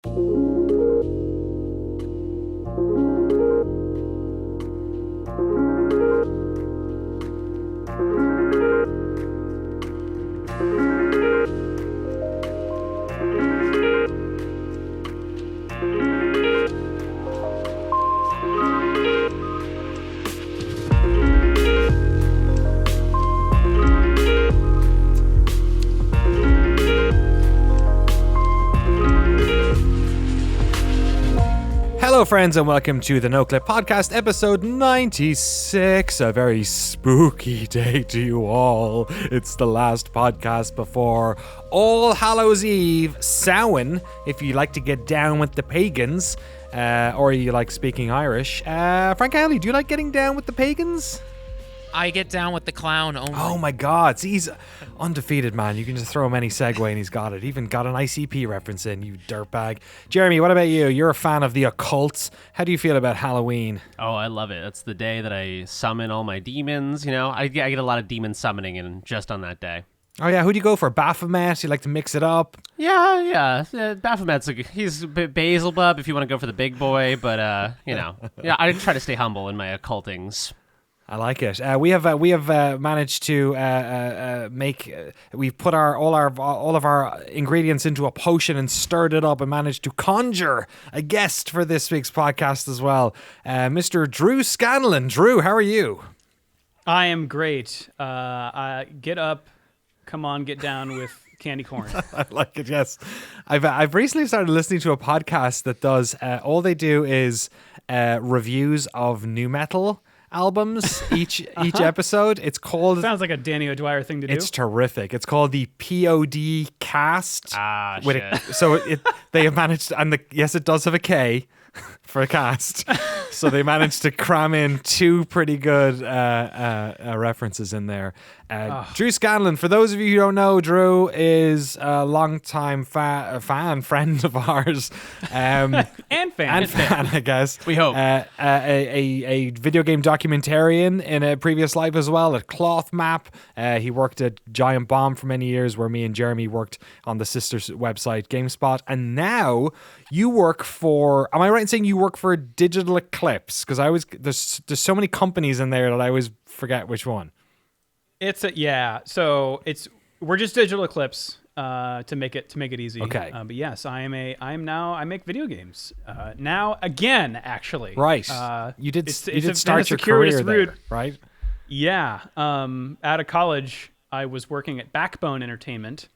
Hello, friends, and welcome to the Noclip podcast, episode 96. A very spooky day to you all. It's the last podcast before All Hallows Eve, Samhain, if you like to get down with the pagans, or you like speaking Irish. Frank Alley, do you like getting down with the pagans? I get down with the clown only. Oh my god, see, he's undefeated, man. You can just throw him any segue and he's got it. Even got an ICP reference in, you dirtbag. Jeremy, what about you? You're a fan of the occult. How do you feel about Halloween? Oh, I love it. It's the day that I summon all my demons. You know, I get a lot of demon summoning in just on that day. Oh yeah, who do you go for? Baphomet? You like to mix it up? Yeah. Baphomet's he's a bit Beelzebub if you want to go for the big boy, but yeah, I try to stay humble in my occultings. I like it. We have managed to make. We've put all of our ingredients into a potion and stirred it up and managed to conjure a guest for this week's podcast as well, Mr. Drew Scanlon. Drew, how are you? I am great. Get up, come on, get down with candy corn. I like it. Yes, I've recently started listening to a podcast that does. All they do is reviews of nu metal albums each episode. It's called, sounds like a Danny O'Dwyer thing to do. It's terrific. It's called the POD cast. Shit. They have managed, and yes, it does have a K for a cast. So they managed to cram in two pretty good references in there. Drew Scanlon, for those of you who don't know, Drew is a longtime friend of ours. and fan, I guess. We hope. A video game documentarian in a previous life as well at Cloth Map. He worked at Giant Bomb for many years, where me and Jeremy worked on the sister's website, GameSpot. And now you work for, am I right in saying you work for Digital Eclipse? Because there's so many companies in there that I always forget which one. We're just Digital Eclipse to make it easy. Okay. But yes, I make video games now again, actually. Right. You did start your career there, right? Yeah. Out of college, I was working at Backbone Entertainment,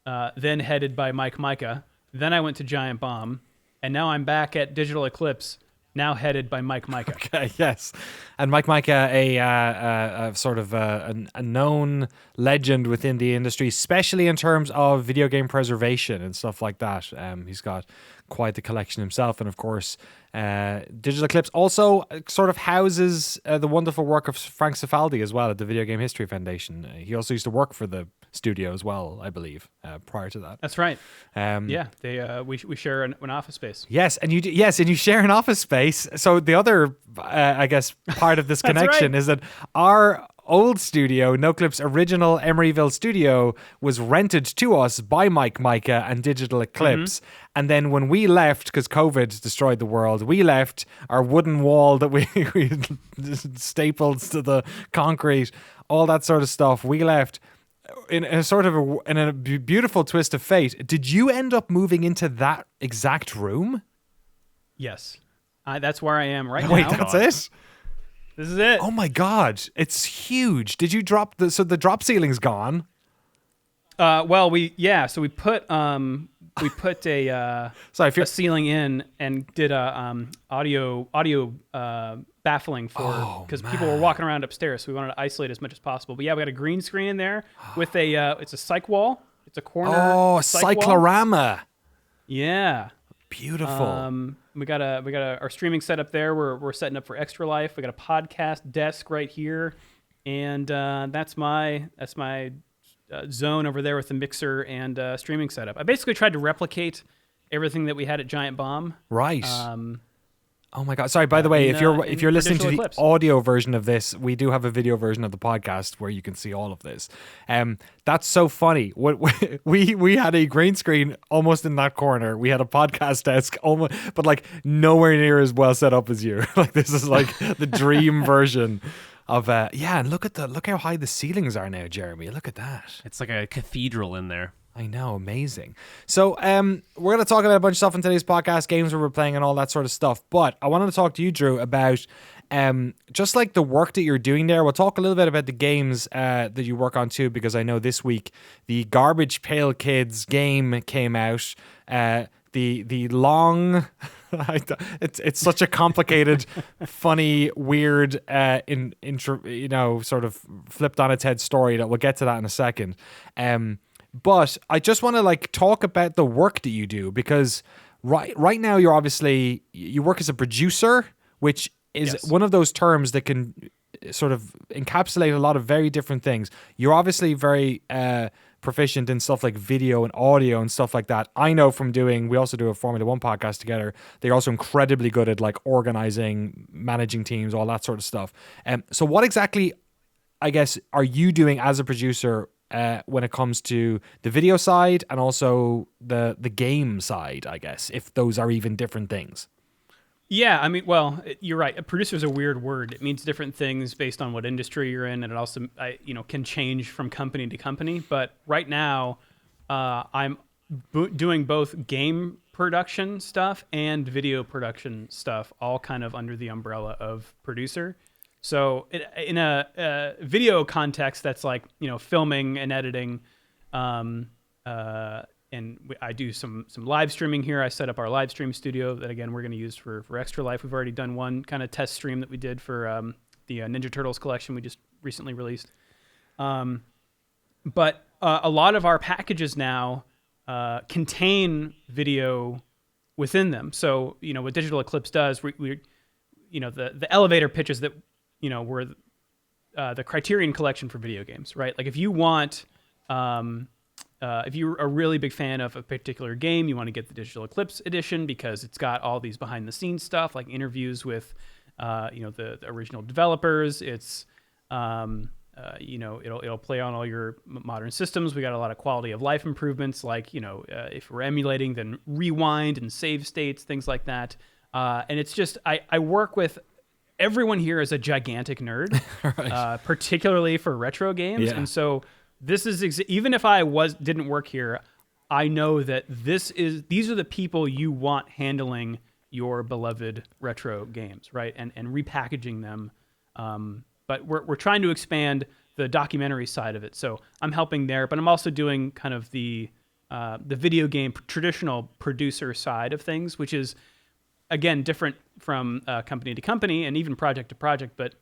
then headed by Mike Micah. Then I went to Giant Bomb, and now I'm back at Digital Eclipse, now headed by Mike Micah. Okay, yes. And Mike Micah, a sort of a known legend within the industry, especially in terms of video game preservation and stuff like that. He's got quite the collection himself. And of course, Digital Eclipse also sort of houses the wonderful work of Frank Cifaldi as well at the Video Game History Foundation. He also used to work for the studio as well, I believe, prior to that. That's right. We share an office space. Yes, and you share an office space. So the other, I guess, part of this connection is that our old studio, Noclip's original Emeryville studio, was rented to us by Mike Micah and Digital Eclipse. Mm-hmm. And then when we left, because COVID destroyed the world, we left our wooden wall that we stapled to the concrete, all that sort of stuff. We left in a beautiful twist of fate. Did you end up moving into that exact room? Yes. That's where I am right now. Wait, that's it? This is it. Oh my God, it's huge. Did you drop so the drop ceiling's gone? So we put a ceiling in and did a audio baffling for, because people were walking around upstairs, so we wanted to isolate as much as possible. But yeah, we got a green screen in there with it's a psych wall. It's a corner. Oh, cyclorama. Yeah. Beautiful. We got our streaming set up there. We're setting up for Extra Life. We got a podcast desk right here, and that's my zone over there with the mixer and streaming setup. I basically tried to replicate everything that we had at Giant Bomb. Right. Oh my God! Sorry. By the way, if you're listening to the Eclipse. audio version of this, we do have a video version of the podcast where you can see all of this. That's so funny. What we had a green screen almost in that corner. We had a podcast desk almost, but like nowhere near as well set up as you. Like this is like the dream version of And look how high the ceilings are now, Jeremy. Look at that. It's like a cathedral in there. I know, amazing. So we're going to talk about a bunch of stuff in today's podcast, games we're playing and all that sort of stuff. But I wanted to talk to you, Drew, about just like the work that you're doing there. We'll talk a little bit about the games that you work on too, because I know this week the Garbage Pail Kids game came out. The long... it's such a complicated, funny, weird, sort of flipped on its head story that we'll get to that in a second. But I just want to like talk about the work that you do, because right now you work as a producer, which is one of those terms that can sort of encapsulate a lot of very different things. You're obviously very proficient in stuff like video and audio and stuff like that. I know from we also do a Formula One podcast together. They're also incredibly good at like organizing, managing teams, all that sort of stuff. So what exactly, I guess, are you doing as a producer when it comes to the video side and also the game side, I guess, if those are even different things? Yeah, I mean, well, you're right. A producer is a weird word. It means different things based on what industry you're in, and it also, can change from company to company. But right now, I'm doing both game production stuff and video production stuff, all kind of under the umbrella of producer. So in a video context, that's like, filming and editing, and I do some live streaming here. I set up our live stream studio that, again, we're going to use for Extra Life. We've already done one kind of test stream that we did for the Ninja Turtles collection we just recently released. But a lot of our packages now contain video within them. So, what Digital Eclipse does, we the elevator pitches that, were the Criterion collection for video games, right? Like if you want... if you're a really big fan of a particular game, you want to get the Digital Eclipse edition because it's got all these behind-the-scenes stuff, like interviews with, the original developers. It's, it'll play on all your modern systems. We got a lot of quality of life improvements, like, if we're emulating, then rewind and save states, things like that. And it's just, I work with everyone here is a gigantic nerd, right. Particularly for retro games, and so. This is even if I didn't work here, I know that these are the people you want handling your beloved retro games, right? And repackaging them. But we're trying to expand the documentary side of it, so I'm helping there. But I'm also doing kind of the video game traditional producer side of things, which is again different from company to company and even project to project, but.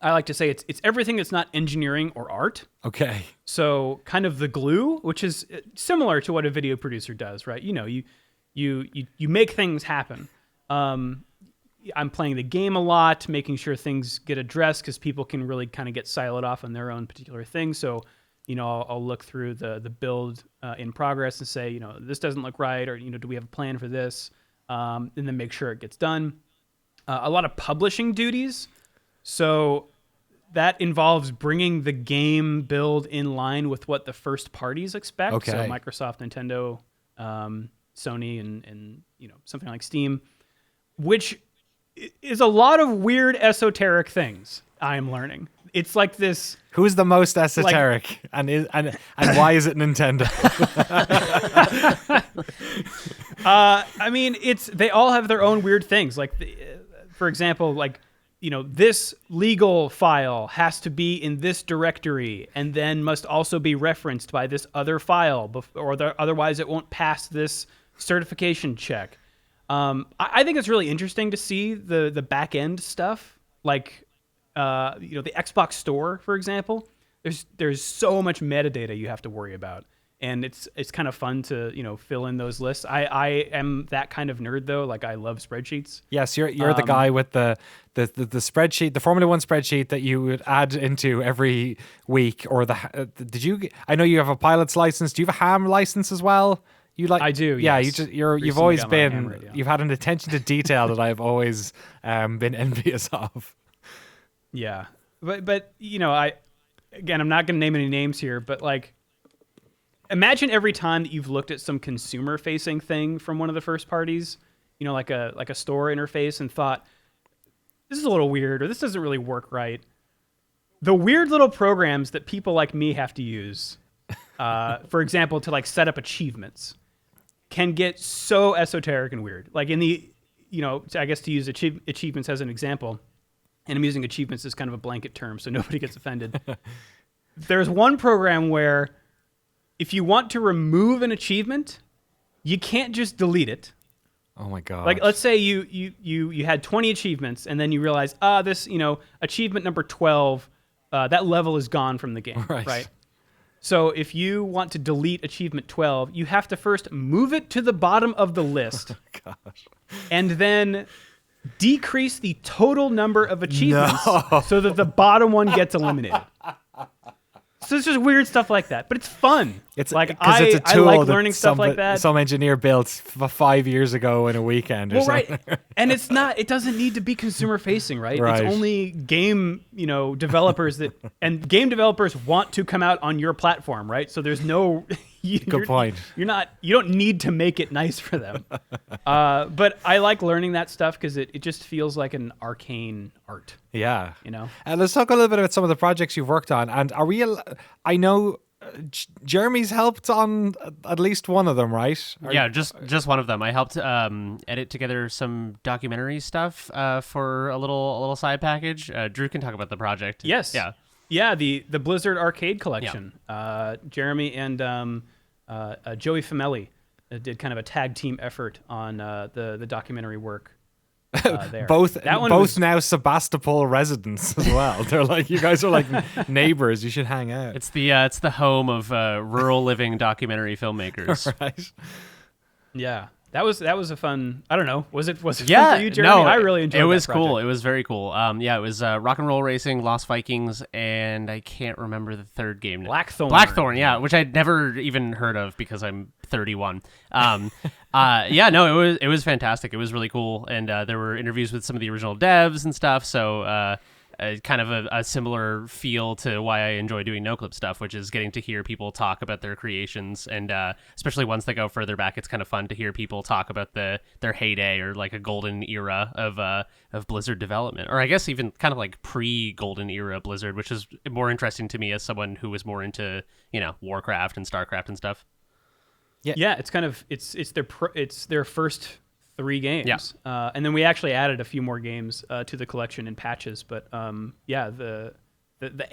I like to say it's everything that's not engineering or art. Okay. So kind of the glue, which is similar to what a video producer does, right? You make things happen. I'm playing the game a lot, making sure things get addressed because people can really kind of get siloed off on their own particular thing. So, I'll look through the build in progress and say, this doesn't look right, or do we have a plan for this, and then make sure it gets done. A lot of publishing duties. So that involves bringing the game build in line with what the first parties expect. Okay. So Microsoft, Nintendo, Sony, and something like Steam, which is a lot of weird esoteric things I am learning. It's like this. Who's the most esoteric, and why is it Nintendo? I mean, they all have their own weird things. Like, for example, like. This legal file has to be in this directory and then must also be referenced by this other file, otherwise it won't pass this certification check. I think it's really interesting to see the back end stuff, like the Xbox Store, for example. There's so much metadata you have to worry about. And it's kind of fun to fill in those lists. I am that kind of nerd though. Like I love spreadsheets. Yes, you're the guy with the spreadsheet, the Formula One spreadsheet that you would add into every week. Or I know you have a pilot's license. Do you have a ham license as well? You like? I do, Yeah, yes. you've Recently always got my been. hammered, yeah. You've had an attention to detail that I've always been envious of. Yeah, but I'm not going to name any names here, but like, imagine every time that you've looked at some consumer-facing thing from one of the first parties, like a store interface, and thought, this is a little weird, or this doesn't really work right. The weird little programs that people like me have to use, for example, to like set up achievements, can get so esoteric and weird. Like in the, I guess to use achievements as an example. And I'm using achievements as kind of a blanket term so nobody gets offended. There's one program where if you want to remove an achievement, you can't just delete it. Oh my god! Like let's say you had 20 achievements and then you realize this achievement number 12 that level is gone from the game, right? So if you want to delete achievement 12, you have to first move it to the bottom of the list, and then decrease the total number of achievements so that the bottom one gets eliminated. So it's just weird stuff like that, but it's fun. It's like it's a I tool like that learning stuff like that. Some engineer built 5 years ago in a weekend. Or something. Right, and it doesn't need to be consumer facing, right? Right. It's only game developers and game developers want to come out on your platform, right? So there's no Good point. You don't need to make it nice for them. But I like learning that stuff because it just feels like an arcane art. Yeah. Let's talk a little bit about some of the projects you've worked on. And are we? I know Jeremy's helped on at least one of them, right? Just one of them. I helped edit together some documentary stuff for a little side package. Drew can talk about the project. Yes. Yeah. Yeah, the Blizzard Arcade Collection. Yeah. Jeremy and Joey Famelli did kind of a tag team effort on the documentary work. There. both now Sebastopol residents as well. They're like, you guys are like neighbors. You should hang out. It's the home of rural living documentary filmmakers. Right. Yeah. That was a fun. I don't know. Was it fun for you, Jeremy? No, I really enjoyed it. It was that cool. project. It was very cool. It was Rock and Roll Racing, Lost Vikings, and I can't remember the third game. Blackthorn, yeah, which I'd never even heard of because I'm 31. It was fantastic. It was really cool, and there were interviews with some of the original devs and stuff. So. Kind of a similar feel to why I enjoy doing Noclip stuff, which is getting to hear people talk about their creations, and especially once they go further back, it's kind of fun to hear people talk about their heyday or like a golden era of Blizzard development, or I guess even kind of like pre-golden era Blizzard, which is more interesting to me as someone who was more into Warcraft and Starcraft and stuff. Yeah, it's kind of it's their first 3 games. Yeah. And then we actually added a few more games to the collection in patches. But the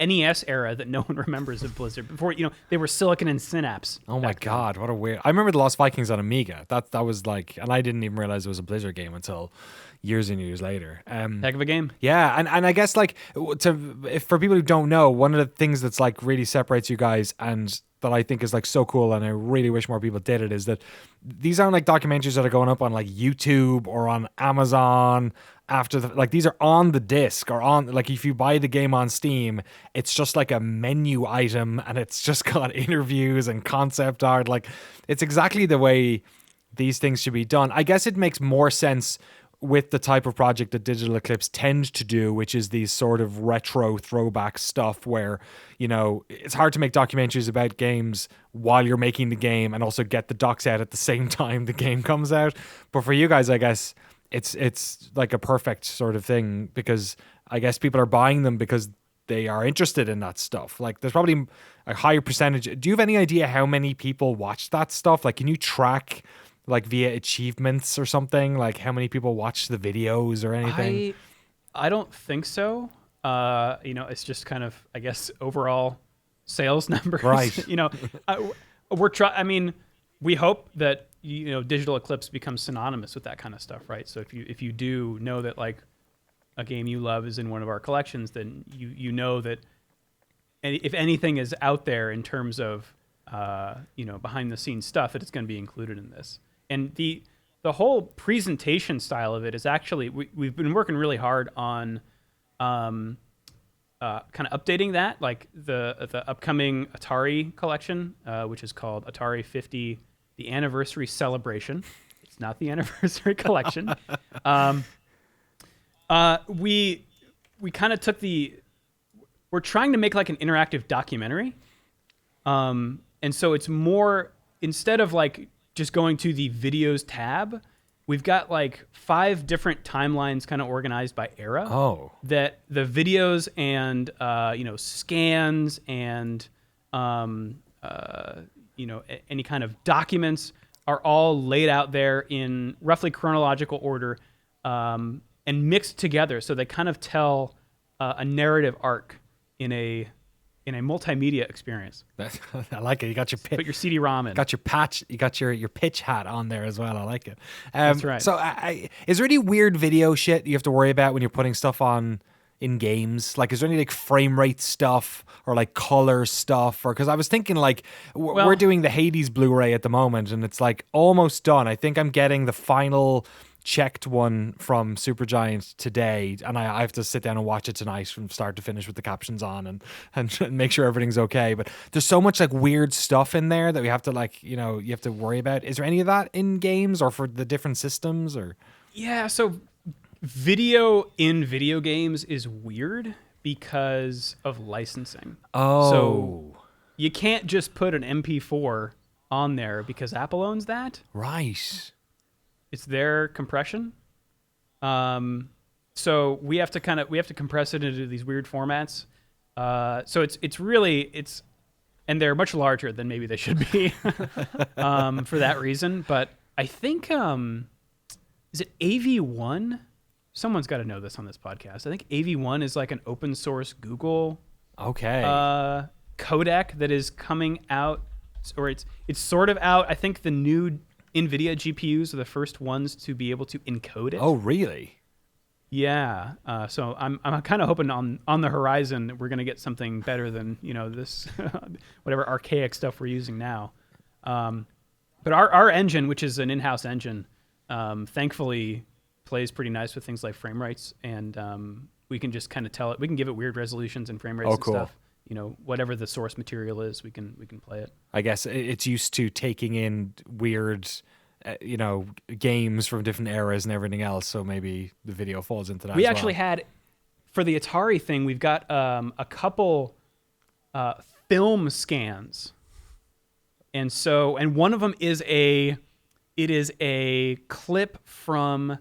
NES era that no one remembers of Blizzard before, they were Silicon and Synapse. Oh my God, what a weird! I remember the Lost Vikings on Amiga. That was like, and I didn't even realize it was a Blizzard game until years and years later. Heck of a game. Yeah, and I guess like for people who don't know, one of the things that's like really separates you guys and that I think is like so cool, and I really wish more people did it, is that these aren't like documentaries that are going up on like YouTube or on Amazon after these are on the disc, or on, like, if you buy the game on Steam, it's just like a menu item and it's just got interviews and concept art. Like, it's exactly the way these things should be done. I guess it makes more sense with the type of project that Digital Eclipse tend to do, which is these sort of retro throwback stuff where, it's hard to make documentaries about games while you're making the game and also get the docs out at the same time the game comes out. But for you guys, I guess it's like a perfect sort of thing, because I guess people are buying them because they are interested in that stuff. Like, there's probably a higher percentage. Do you have any idea how many people watch that stuff? Like, can you track, like, via achievements or something, like how many people watch the videos or anything? I don't think so. It's just kind of, I guess, overall sales numbers. Right. We hope that Digital Eclipse becomes synonymous with that kind of stuff, right? So if you do know that like a game you love is in one of our collections, then you know that if anything is out there in terms of behind the scenes stuff, that it's going to be included in this. And the whole presentation style of it is actually, we've been working really hard on kind of updating that, like the upcoming Atari collection, which is called Atari 50 the anniversary celebration. It's not the anniversary collection. We kind of took we're trying to make like an interactive documentary. And so it's more, instead of like just going to the videos tab, we've got like 5 different timelines kind of organized by era. Oh. That the videos and, scans and, any kind of documents are all laid out there in roughly chronological order, and mixed together. So they kind of tell a narrative arc in a multimedia experience. I like it. You got your Put your CD-ROM in. got your patch, you got your pitch hat on there as well. I like it. That's right. So is there any weird video shit you have to worry about when you're putting stuff on in games? Like, is there any like frame rate stuff or like color stuff? Or because I was thinking like we're doing the Hades Blu-ray at the moment and it's like almost done. I think I'm getting the final checked one from Supergiant today, and I have to sit down and watch it tonight from start to finish with the captions on and make sure everything's okay. But there's so much like weird stuff in there that we have to like, you have to worry about. Is there any of that in games or for the different systems or? Yeah, so video in video games is weird because of licensing. Oh. So you can't just put an MP4 on there because Apple owns that. Right. It's their compression. So we have to compress it into these weird formats. So it's really, and they're much larger than maybe they should be for that reason. But I think, is it AV1? Someone's got to know this on this podcast. I think AV1 is like an open source Google codec that is coming out, or it's sort of out. I think the new NVIDIA GPUs are the first ones to be able to encode it. Oh, really? Yeah. So I'm kind of hoping on the horizon that we're going to get something better than this whatever archaic stuff we're using now. But our engine, which is an in-house engine, thankfully plays pretty nice with things like frame rates, and we can just kind of tell it. We can give it weird resolutions and frame rates and stuff. Whatever the source material is, we can play it. I guess it's used to taking in weird, games from different eras and everything else. So maybe the video falls into that. We actually had, for the Atari thing, we've got a couple film scans, and one of them is a clip from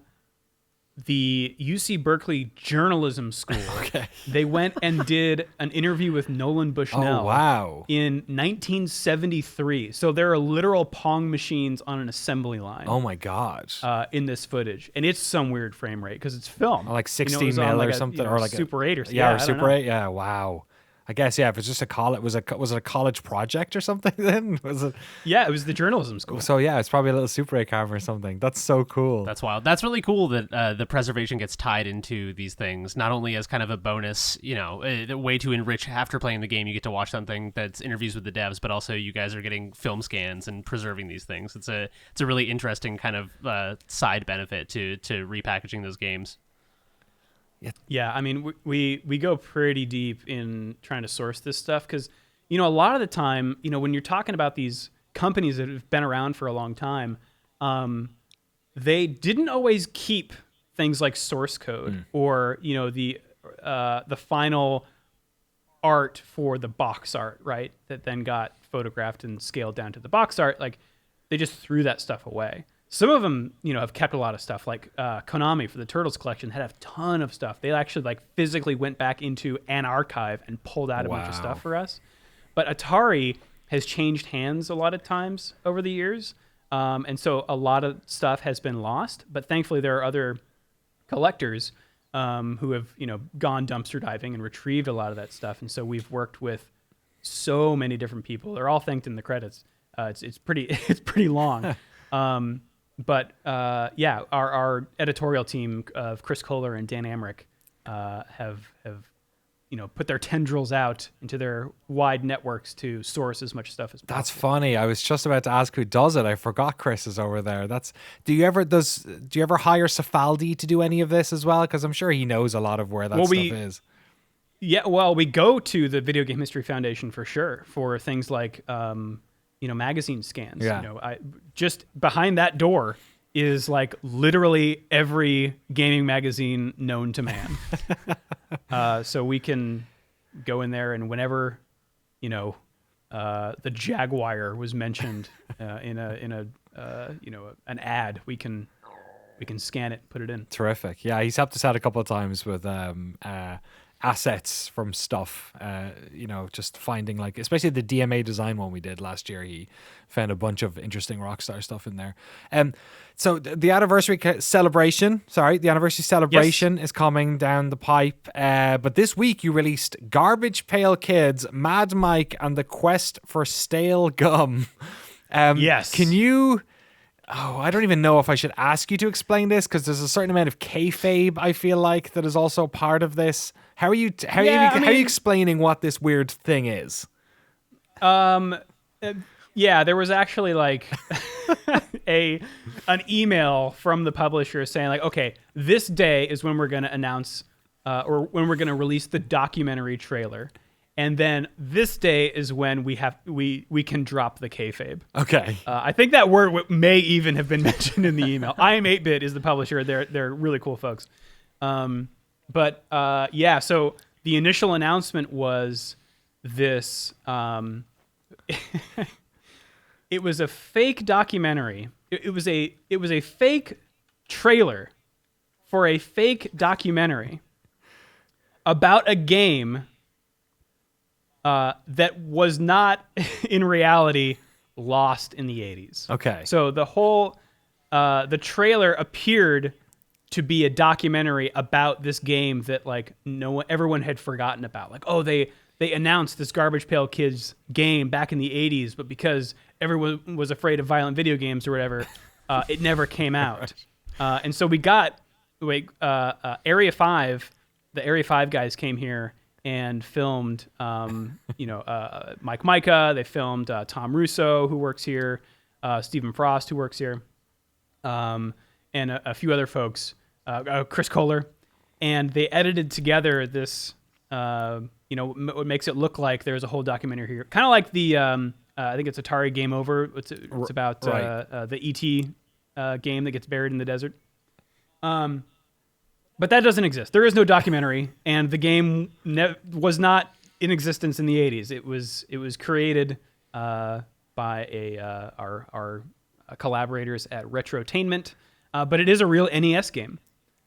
the UC Berkeley Journalism School. Okay. They went and did an interview with Nolan Bushnell. Oh, wow. In 1973. So there are literal Pong machines on an assembly line. Oh, my God. In this footage. And it's some weird frame rate because it's film. Like 16 mil or something. Or like Super 8 or something. Yeah, or Super 8. Yeah, wow. I guess, yeah, if it's just was it a college project or something then? Was it? Yeah, it was the journalism school. So, yeah, it's probably a little Super 8 camera or something. That's so cool. That's wild. That's really cool that the preservation gets tied into these things, not only as kind of a bonus, a way to enrich after playing the game. You get to watch something that's interviews with the devs, but also you guys are getting film scans and preserving these things. It's a really interesting kind of side benefit to repackaging those games. Yeah, I mean, we go pretty deep in trying to source this stuff because, a lot of the time, when you're talking about these companies that have been around for a long time, they didn't always keep things like source code or, the final art for the box art, right? That then got photographed and scaled down to the box art. Like, they just threw that stuff away. Some of them, have kept a lot of stuff. Like Konami for the Turtles collection had a ton of stuff. They actually physically went back into an archive and pulled out a bunch of stuff for us. But Atari has changed hands a lot of times over the years, and so a lot of stuff has been lost. But thankfully, there are other collectors who have gone dumpster diving and retrieved a lot of that stuff. And so we've worked with so many different people. They're all thanked in the credits. It's pretty long. But our editorial team of Chris Kohler and Dan Amrich have put their tendrils out into their wide networks to source as much stuff as possible. That's funny. I was just about to ask who does it. I forgot Chris is over there. Do you ever hire Cifaldi to do any of this as well? Because I'm sure he knows a lot of where that stuff is. Yeah, well, we go to the Video Game History Foundation for sure for things like magazine scans. Yeah. I just behind that door is like literally every gaming magazine known to man. So we can go in there, and whenever the Jaguar was mentioned in an ad, we can scan it, put it in. Terrific. Yeah, he's helped us out a couple of times with assets from stuff. Just finding especially the DMA design one we did last year. He found a bunch of interesting Rockstar stuff in there. So the anniversary celebration is coming down the pipe. But this week you released Garbage Pail Kids, Mad Mike, and the Quest for Stale Gum. Yes. Can you... Oh, I don't even know if I should ask you to explain this, because there's a certain amount of kayfabe, I feel like, that is also part of this. How are you explaining what this weird thing is? Yeah, there was actually an email from the publisher saying okay, this day is when we're going to announce or when we're going to release the documentary trailer. And then this day is when we can drop the kayfabe. Okay. I think that word may even have been mentioned in the email. I Am 8-Bit is the publisher. They're really cool folks. So the initial announcement was this. It was a fake documentary. It was a fake trailer for a fake documentary about a game that was not in reality lost in the 80s. Okay. So the whole the trailer appeared to be a documentary about this game that everyone had forgotten about. They announced this Garbage Pail Kids game back in the 80s, but because everyone was afraid of violent video games or whatever, it never came out. And so we got Area 5, the Area 5 guys came here and filmed, Mike Micah. They filmed Tom Russo, who works here, Stephen Frost, who works here, and a few other folks, Chris Kohler. And they edited together this, what makes it look like there's a whole documentary here. Kind of like the, I think it's Atari Game Over. It's about the E.T. Game that gets buried in the desert. But that doesn't exist. There is no documentary, and the game was not in existence in the 80s. It was created by our collaborators at Retrotainment, but it is a real NES game.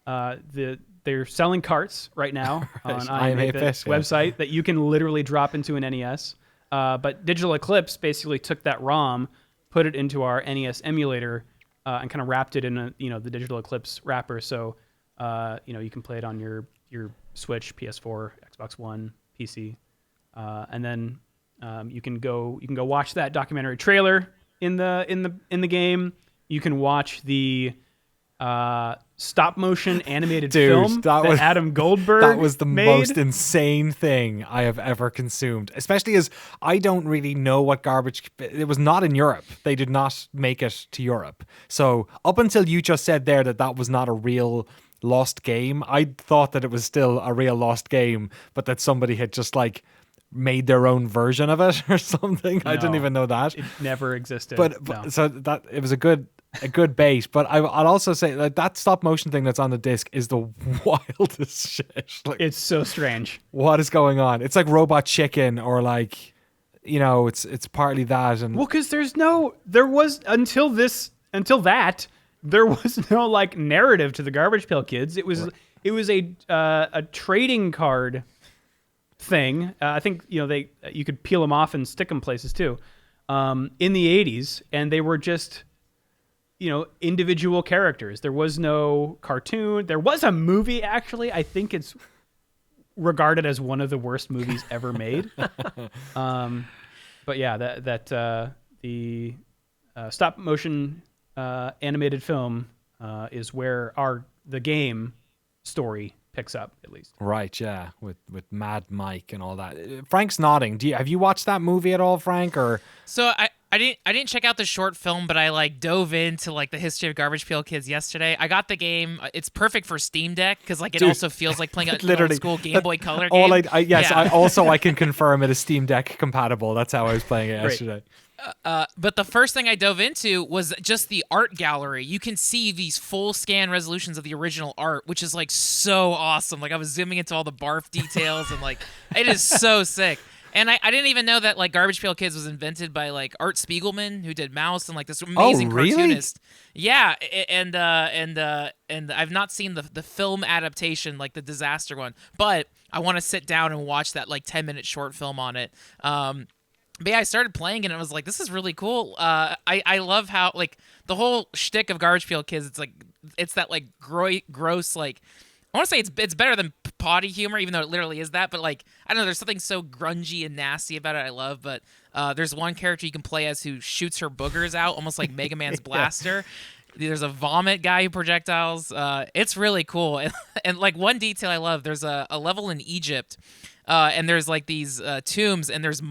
They're selling carts right now on IMAP's website that you can literally drop into an NES. But Digital Eclipse basically took that ROM, put it into our NES emulator, and kind of wrapped it in the Digital Eclipse wrapper. So you can play it on your Switch, PS4, Xbox One, PC, and then you can go watch that documentary trailer in the game. You can watch the stop motion animated film that Adam Goldberg that was the made. Most insane thing I have ever consumed, especially as I don't really know what it was not in Europe. They did not make it to Europe. So up until you just said there that was not a real lost game, I thought that it was still a real lost game, but that somebody had just made their own version of it or something. No, I didn't even know that. It never existed. But so that it was a good bait. But I'll also say that stop motion thing that's on the disc is the wildest shit. It's so strange. What is going on? It's like Robot Chicken or it's partly that. And because there was until that there was no narrative to the Garbage Pail Kids. It was a trading card thing. I think you could peel them off and stick them places too. In the 80s, and they were just individual characters. There was no cartoon. There was a movie actually. I think it's regarded as one of the worst movies ever made. But yeah, the stop motion animated film is where the game story picks up, at least. Right, yeah, with Mad Mike and all that. Frank's nodding. Have you watched that movie at all, Frank? Or so I didn't check out the short film, but I dove into the history of Garbage Pail Kids yesterday. I got the game. It's perfect for Steam Deck because it also feels like playing an old school Game Boy Color game. I can confirm it is Steam Deck compatible. That's how I was playing it yesterday. But the first thing I dove into was just the art gallery. You can see these full scan resolutions of the original art, which is like so awesome. Like I was zooming into all the barf details and like it is so sick. And I didn't even know that like Garbage Pail Kids was invented by like Art Spiegelman, who did Mouse and like this amazing cartoonist. Yeah, and I've not seen the film adaptation, like the disaster one, but I want to sit down and watch that like 10-minute short film on it. But yeah, I started playing and I was like, this is really cool. I love how like the whole shtick of Garbage Pail Kids. It's that like gross like. I want to say it's better than potty humor, even though it literally is that. But like I don't know, there's something so grungy and nasty about it. I love. But there's one character you can play as who shoots her boogers out, almost like Mega Man's blaster. There's a vomit guy who projectiles. It's really cool. And like one detail I love, there's a level in Egypt. And there's like these tombs, and there's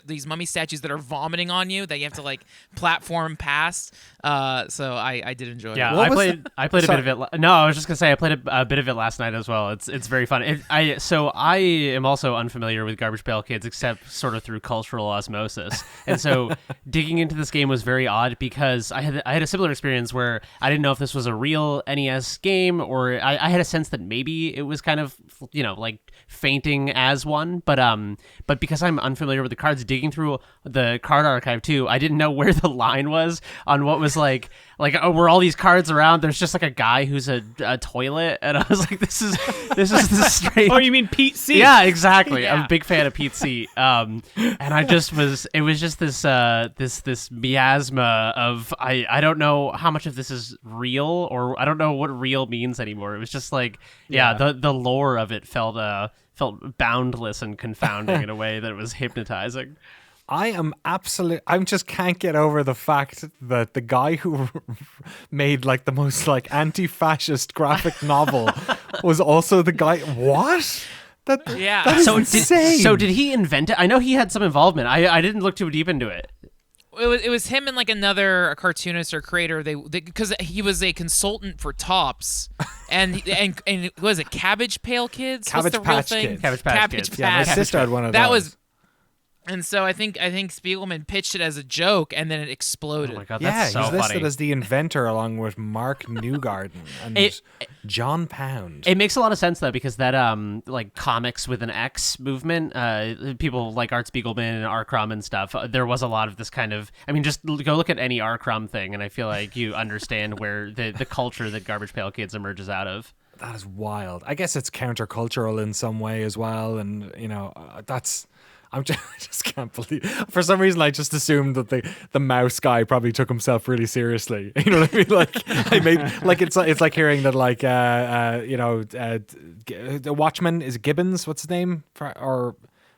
these mummy statues that are vomiting on you that you have to like platform past. So I did enjoy it. Yeah, I played a bit of it. No, I was just gonna say I played a bit of it last night as well. It's very fun. So I am also unfamiliar with Garbage Pail Kids, except sort of through cultural osmosis. And so digging into this game was very odd because I had a similar experience where I didn't know if this was a real NES game, or I had a sense that maybe it was kind of like fainting as one, but because I'm unfamiliar with the cards, digging through the card archive too, I didn't know where the line was on what was like were all these cards around? There's just like a guy who's a toilet, and I was like, this is the strange. Oh, you mean Pete C? Yeah, exactly. Yeah. I'm a big fan of Pete C. And I just it was just this miasma of I don't know how much of this is real, or I don't know what real means anymore. It was just like the lore of it felt boundless and confounding in a way that it was hypnotizing. I just can't get over the fact that the guy who made like the most like anti-fascist graphic novel was also the guy. What? That is insane. So did he invent it? I know he had some involvement. I didn't look too deep into it. It was him and like another cartoonist or creator. They because he was a consultant for Tops, and was it Cabbage Pail Kids? Cabbage What's the real Patch thing? Kids. Cabbage Patch Kids. Yeah, my sister had one of those. That was. And so I think Spiegelman pitched it as a joke, and then it exploded. Oh my god, that's so he's listed funny. as the inventor along with Mark Newgarden and John Pound. It makes a lot of sense though, because that like comics with an X movement, people like Art Spiegelman and R. Crumb and stuff. There was a lot of this kind of. I mean, just go look at any R. Crumb thing, and I feel like you understand where the culture that Garbage Pail Kids emerges out of. That is wild. I guess it's countercultural in some way as well, and that's. I just can't believe. For some reason, I just assumed that the mouse guy probably took himself really seriously. You know what I mean? Like it's like hearing that the Watchman is Gibbons. What's his name? Or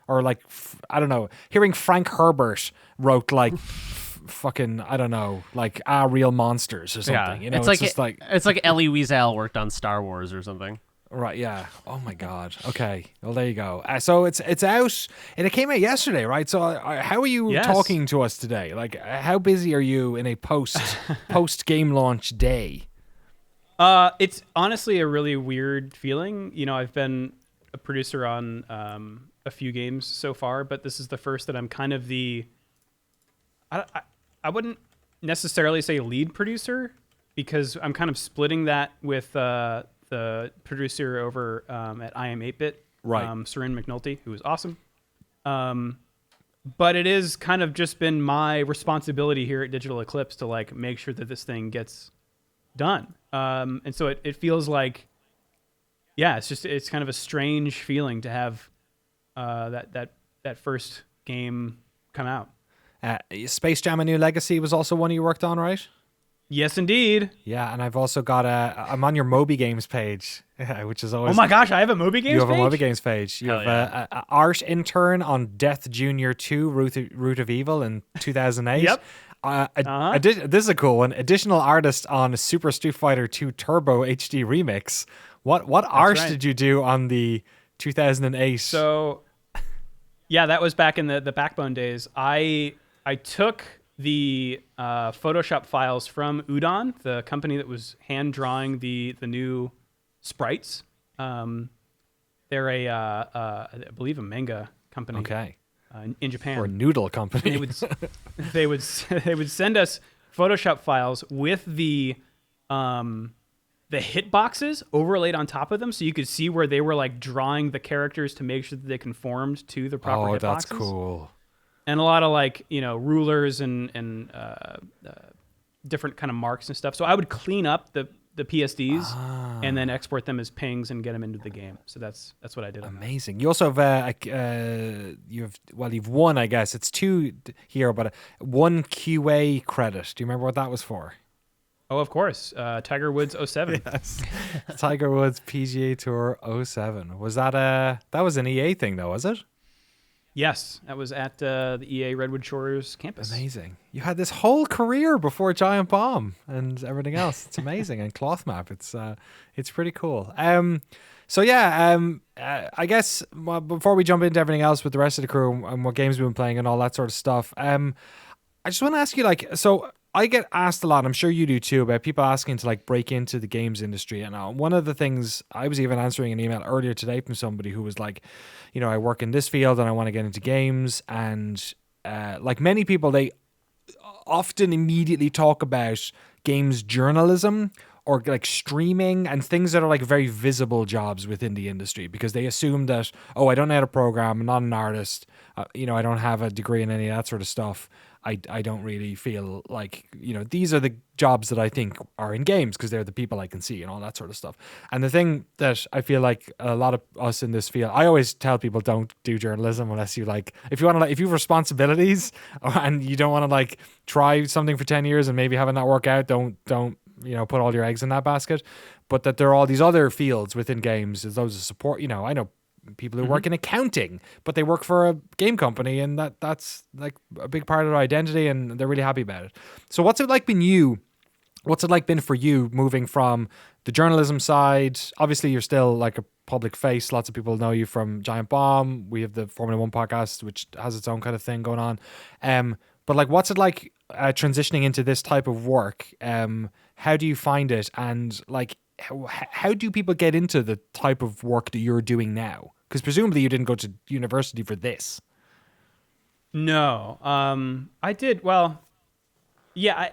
like I don't know. Hearing Frank Herbert wrote like. Fucking I don't know, like Real Monsters or something. Yeah, it's like Elie Wiesel worked on Star Wars or something. Right, yeah. Oh my God. Okay. Well, there you go. So it's out, and it came out yesterday, right? So how are you talking to us today? Like, how busy are you in a post game launch day? It's honestly a really weird feeling. I've been a producer on a few games so far, but this is the first that I'm kind of I wouldn't necessarily say lead producer, because I'm kind of splitting that with the producer over at I Am 8-Bit, right? Seren McNulty, who is awesome. But it is kind of just been my responsibility here at Digital Eclipse to like make sure that this thing gets done. And so it feels like, it's kind of a strange feeling to have that first game come out. Space Jam: A New Legacy was also one you worked on, right? Yes, indeed. Yeah, and I've also got I'm on your Moby Games page, which is always. Oh my gosh, I have a Moby Games page? You have a Moby Games page. You have a art intern on Death Junior 2 Root of Evil in 2008. Yep. This is a cool one. Additional artist on Super Street Fighter 2 Turbo HD Remix. What art did you do on the 2008? So, yeah, that was back in the Backbone days. I took the Photoshop files from Udon, the company that was hand drawing the new sprites. They're I believe a manga company. Okay. in Japan. Or noodle company. And they would send us Photoshop files with the hitboxes overlaid on top of them, so you could see where they were like drawing the characters to make sure that they conformed to the proper hitboxes. That's cool. And a lot of like rulers and different kind of marks and stuff. So I would clean up the PSDs and then export them as pings and get them into the game. So that's what I did. Amazing. You also have you've one, I guess it's 2 here, but 1 QA credit. Do you remember what that was for? Oh, of course. Tiger Woods 07. Yes. Tiger Woods PGA Tour 07. Was that was an EA thing though, was it? Yes, that was at the EA Redwood Shores campus. Amazing. You had this whole career before Giant Bomb and everything else. It's amazing. And Cloth Map, it's pretty cool. I guess before we jump into everything else with the rest of the crew and what games we've been playing and all that sort of stuff, I just want to ask you, so I get asked a lot, I'm sure you do too, about people asking to break into the games industry. And one of the things, I was even answering an email earlier today from somebody who was like, I work in this field and I want to get into games. And like many people, they often immediately talk about games journalism or like streaming and things that are like very visible jobs within the industry, because they assume that, I don't know how to program, I'm not an artist, I don't have a degree in any of that sort of stuff. I don't really feel like, these are the jobs that I think are in games because they're the people I can see and all that sort of stuff. And the thing that I feel like a lot of us in this field, I always tell people, don't do journalism unless you if you want to, if you have responsibilities and you don't want to try something for 10 years and maybe have it not work out, don't put all your eggs in that basket. But that there are all these other fields within games, as those of support, I know people who work in accounting, but they work for a game company, and that's like a big part of their identity, and they're really happy about it. So what's it like been for you moving from the journalism side? Obviously you're still like a public face, lots of people know you from Giant Bomb. We have the Formula One podcast, which has its own kind of thing going on, but what's it like transitioning into this type of work? How do you find it, and how do people get into the type of work that you're doing now? Because presumably you didn't go to university for this. No, I did. Well, yeah,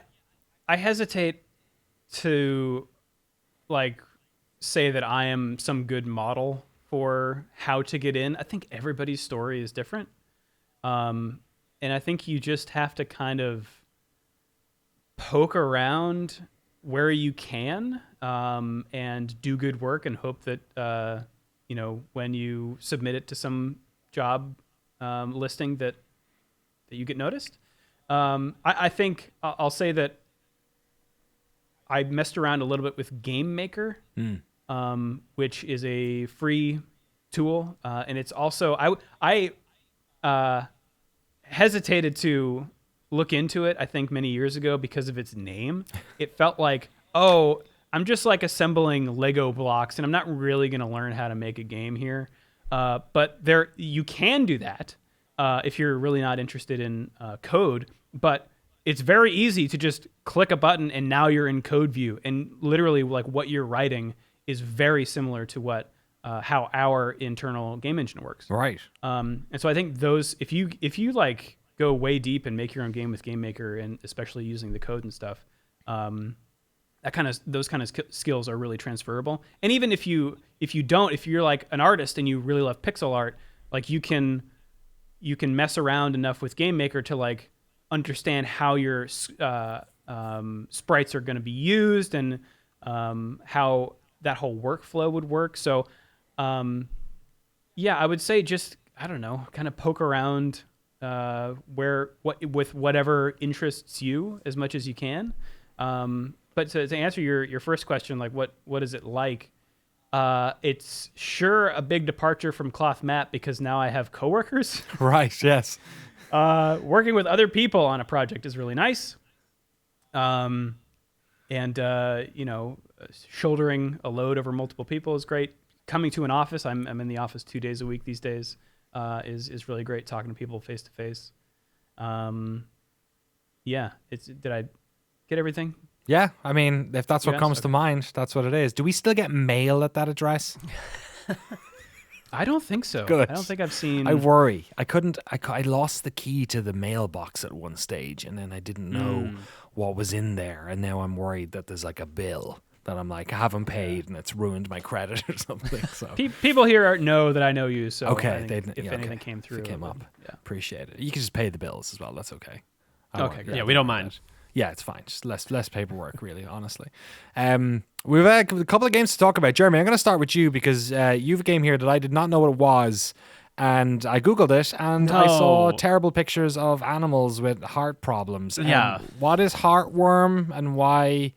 I hesitate to say that I am some good model for how to get in. I think everybody's story is different. And I think you just have to kind of poke around where you can, and do good work and hope that, when you submit it to some job listing that you get noticed. I think I'll say that I messed around a little bit with Game Maker, which is a free tool. And it's also, I hesitated to look into it, I think many years ago, because of its name. It felt like, I'm just assembling Lego blocks and I'm not really going to learn how to make a game here. But you can do that if you're really not interested in code, but it's very easy to just click a button and now you're in code view, and literally what you're writing is very similar to how our internal game engine works. Right. And so I think if you go way deep and make your own game with Game Maker, and especially using the code and stuff, those kind of skills are really transferable. And even if you're an artist and you really love pixel art, you can mess around enough with Game Maker to understand how your sprites are going to be used, and how that whole workflow would work. So I would say just, I don't know, kind of poke around with whatever interests you as much as you can. But to answer your first question, what is it like? It's sure a big departure from Cloth Map, because now I have coworkers. Right. Yes. Working with other people on a project is really nice. Shouldering a load over multiple people is great. Coming to an office, I'm in the office 2 days a week these days, is really great, talking to people face to face. Did I get everything? Yeah, I mean, if that's what comes to mind, that's what it is. Do we still get mail at that address? I don't think so. Good. I don't think I've seen. I worry. I lost the key to the mailbox at one stage, and then I didn't know what was in there, and now I'm worried that there's like a bill that I'm like, I haven't paid, and it's ruined my credit or something. So People here know that I know you, so okay, I think if anything came through, if it came up. Yeah. Appreciate it. You can just pay the bills as well. That's okay. Okay, great. Yeah, we don't mind. Yeah, it's fine. Just less paperwork, really, honestly. We've a couple of games to talk about. Jeremy, I'm going to start with you because you have a game here that I did not know what it was. And I Googled it and I saw terrible pictures of animals with heart problems. Yeah. What is heartworm and why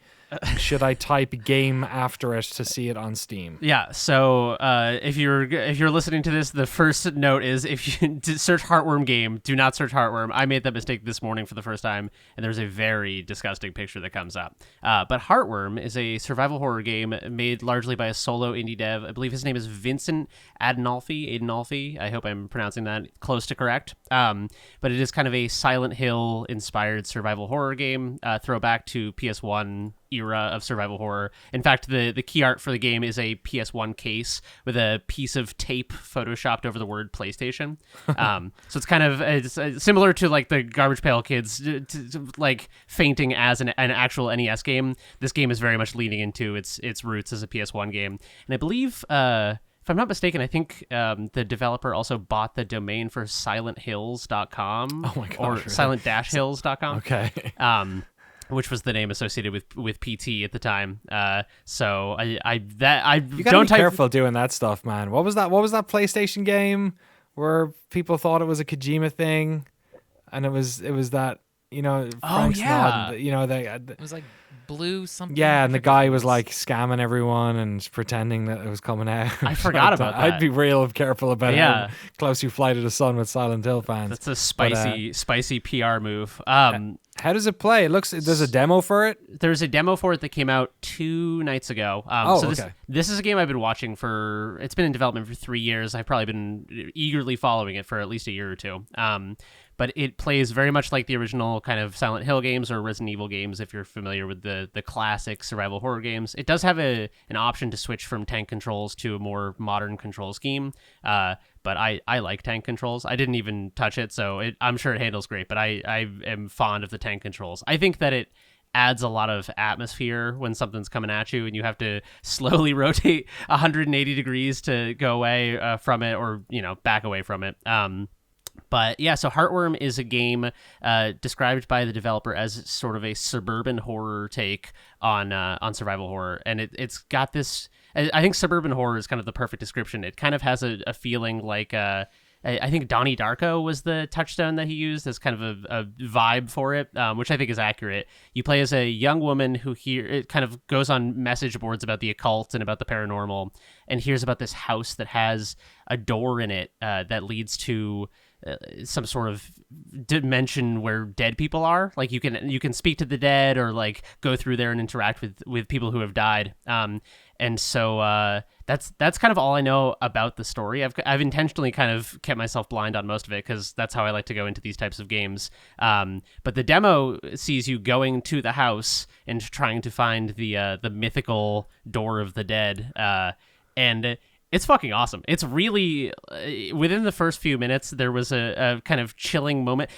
should I type game after it to see it on Steam? Yeah, so if you're listening to this, the first note is if you search heartworm game, do not search heartworm. I made that mistake this morning for the first time, and there's a very disgusting picture that comes up. But Heartworm is a survival horror game made largely by a solo indie dev. I believe his name is Vincent Adinolfi. I hope I'm pronouncing that close to correct. But it is kind of a Silent Hill inspired survival horror game, throwback to PS1 era of survival horror. In fact, the key art for the game is a PS1 case with a piece of tape photoshopped over the word PlayStation. So it's kind of it's similar to like the Garbage Pail Kids like fainting as an actual NES game. This game is very much leaning into its roots as a PS1 game. And I believe if I'm not mistaken, I think the developer also bought the domain for silenthills.com Oh my gosh, or really? silent-hills.com. Okay. Which was the name associated with PT at the time. So You don't gotta be type. careful doing that stuff, man. What was that PlayStation game where people thought it was a Kojima thing, and it was that Frank yeah. Snodden, It was like blue something. yeah, and the I forget guy what it was like scamming everyone and pretending that it was coming out. I forgot about that. I'd be real careful about Yeah. how close you fly to the sun with Silent Hill fans. That's a spicy PR move. How does it play? There's a demo for it. There's a demo for it that came out 2 nights ago. Okay. This is a game I've been watching for. It's been in development for 3 years. I've probably been eagerly following it for at least a year or two. But it plays very much like the original kind of Silent Hill games or Resident Evil games, if you're familiar with the classic survival horror games. It does have an option to switch from tank controls to a more modern control scheme. But I like tank controls. I didn't even touch it, so I'm sure it handles great. But I am fond of the tank controls. I think that it adds a lot of atmosphere when something's coming at you and you have to slowly rotate 180 degrees to go away from it or back away from it. But yeah, so Heartworm is a game described by the developer as sort of a suburban horror take on survival horror, and it's got this. I think suburban horror is kind of the perfect description. It kind of has a feeling like I think Donnie Darko was the touchstone that he used as kind of a vibe for it, which I think is accurate. You play as a young woman who it kind of goes on message boards about the occult and about the paranormal, and hears about this house that has a door in it that leads to some sort of dimension where dead people are. Like you can speak to the dead or like go through there and interact with people who have died. And so that's kind of all I know about the story. I've intentionally kind of kept myself blind on most of it because that's how I like to go into these types of games. But the demo sees you going to the house and trying to find the mythical door of the dead. And it's fucking awesome. It's really within the first few minutes, there was a kind of chilling moment,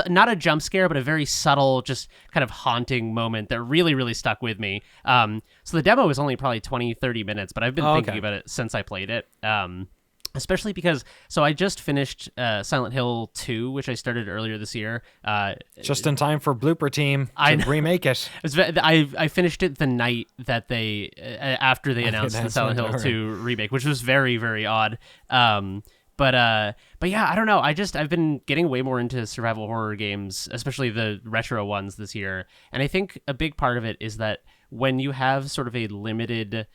not a jump scare, but a very subtle, just kind of haunting moment that really, really stuck with me. So the demo is only probably 20, 30 minutes, but I've been thinking about it since I played it. Especially because, so I just finished Silent Hill 2, which I started earlier this year. Just in time for Blooper Team to remake it. I finished it the night that after they announced the Silent Hill 2 remake, which was very, very odd. But yeah, I don't know. I've been getting way more into survival horror games, especially the retro ones this year. And I think a big part of it is that when you have sort of a limited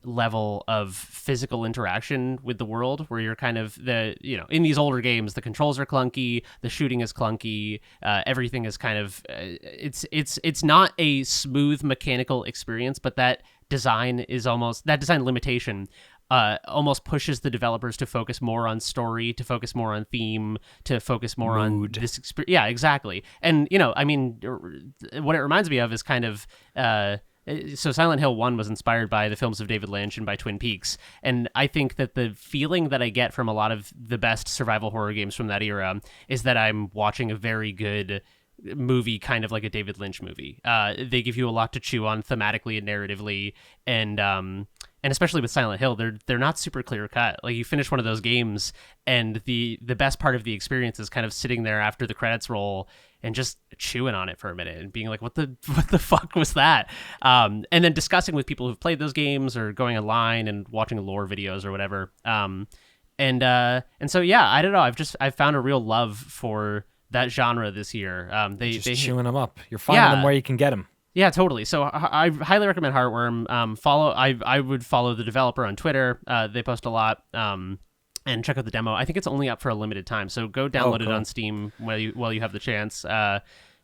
level of physical interaction with the world, where you're kind of in these older games, the controls are clunky, the shooting is clunky, everything is kind of it's not a smooth mechanical experience, but that design limitation almost pushes the developers to focus more on story, to focus more on theme, to focus more on this experience. Yeah, exactly. And I mean, what it reminds me of is kind of so Silent Hill 1 was inspired by the films of David Lynch and by Twin Peaks. And I think that the feeling that I get from a lot of the best survival horror games from that era is that I'm watching a very good movie, kind of like a David Lynch movie. They give you a lot to chew on thematically and narratively, and especially with Silent Hill, they're not super clear cut. Like, you finish one of those games, and the best part of the experience is kind of sitting there after the credits roll and just chewing on it for a minute and being like, what the fuck was that? And then discussing with people who've played those games, or going online and watching lore videos or whatever. And so yeah, I don't know. I've found a real love for that genre this year. They chewing them up. You're finding them where you can get them. Yeah, totally. So I highly recommend Heartworm. I would follow the developer on Twitter. They post a lot. And check out the demo. I think it's only up for a limited time, so go download it on Steam while you have the chance.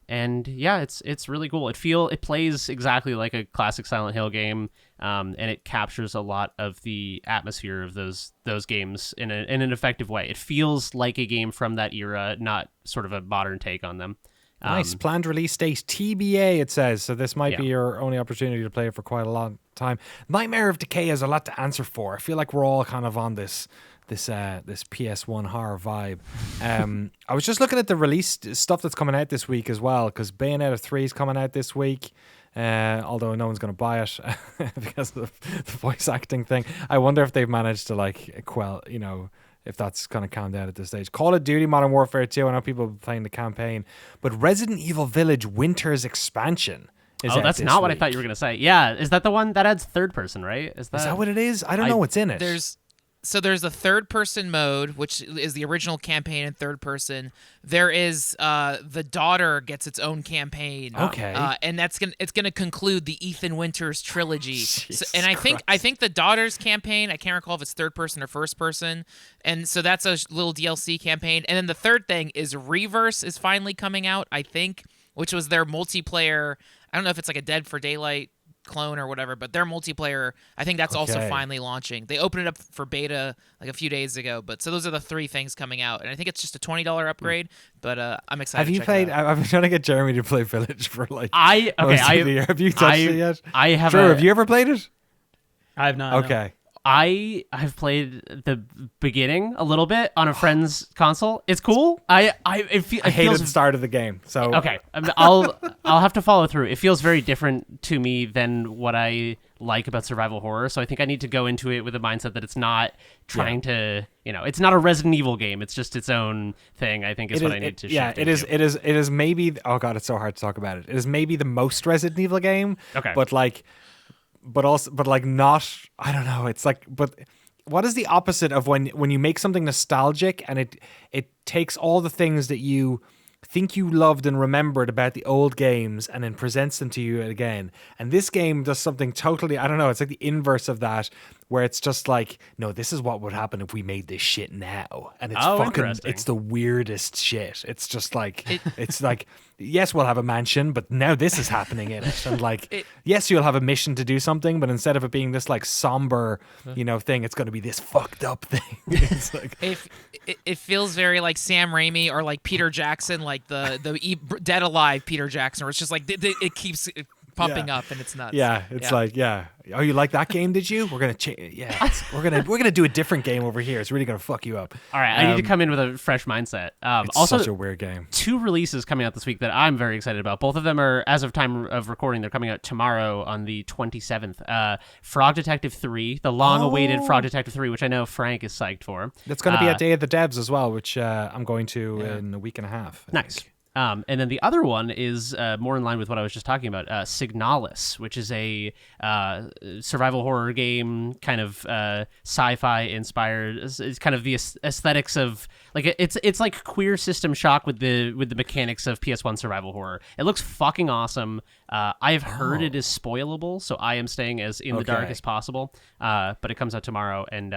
And yeah, it's really cool. It plays exactly like a classic Silent Hill game, and it captures a lot of the atmosphere of those games in an effective way. It feels like a game from that era, not sort of a modern take on them. Nice. Planned release date TBA, it says. So this might be your only opportunity to play it for quite a long time. Nightmare of Decay has a lot to answer for. I feel like we're all kind of on this PS1 horror vibe. I was just looking at the release stuff that's coming out this week as well, because Bayonetta 3 is coming out this week. Although no one's going to buy it because of the voice acting thing. I wonder if they've managed to like quell, if that's kind of calmed down at this stage. Call of Duty Modern Warfare 2. I know people are playing the campaign, but Resident Evil Village Winter's expansion. That's not what I thought you were going to say. Yeah, is that the one that adds third person, right? Is that what it is? I don't know what's in it. There's a third-person mode, which is the original campaign in third person. There is the daughter gets its own campaign. Okay, and it's gonna conclude the Ethan Winters trilogy. And I think the daughter's campaign, I can't recall if it's third person or first person, and so that's a little DLC campaign. And then the third thing is Reverse is finally coming out, I think, which was their multiplayer. I don't know if it's like a Dead for Daylight clone or whatever, but their multiplayer, I think that's also finally launching. They opened it up for beta like a few days ago, but so those are the three things coming out, and I think it's just a $20 upgrade, but I'm excited. Have you played? I've been trying to get Jeremy to play Village for like most of the year. Have you touched it yet? I have. Have you ever played it? I have not. Okay. No. I have played the beginning a little bit on a friend's console. It's cool. I hated the start of the game. So okay, I'll have to follow through. It feels very different to me than what I like about survival horror. So I think I need to go into it with a mindset that it's not trying to, it's not a Resident Evil game. It's just its own thing. I think is what I need to. Yeah, it is. It is maybe. Oh god, it's so hard to talk about it. It is maybe the most Resident Evil game. Okay, but not, I don't know. It's like, but what is the opposite of when you make something nostalgic and it takes all the things that you think you loved and remembered about the old games and then presents them to you again. And this game does something totally, I don't know, it's like the inverse of that, where it's just like, no, this is what would happen if we made this shit now. And it's it's the weirdest shit. It's just like, it's like, yes, we'll have a mansion, but now this is happening in it. And like, yes, you'll have a mission to do something, but instead of it being this like somber, thing, it's going to be this fucked up thing. It's like, it feels very like Sam Raimi or like Peter Jackson, like the Dead Alive Peter Jackson, where it's just like it keeps pumping up and it's nuts. Yeah, it's like, oh, you like that game? Did you? We're gonna change. Yeah, we're gonna do a different game over here. It's really gonna fuck you up. All right, I need to come in with a fresh mindset. It's also, such a weird game. 2 releases coming out this week that I'm very excited about. Both of them are, as of time of recording, they're coming out tomorrow on the 27th. Frog Detective 3, the long-awaited Frog Detective 3, which I know Frank is psyched for. That's going to be at Day of the Devs as well, which I'm going to in a week and a half. Nice. And then the other one is more in line with what I was just talking about, Signalis, which is a survival horror game, kind of sci-fi inspired. It's kind of the aesthetics of like it's like queer System Shock with the mechanics of PS1 survival horror. It looks fucking awesome. I've heard it is spoilable, so I am staying as in the dark as possible. But it comes out tomorrow, and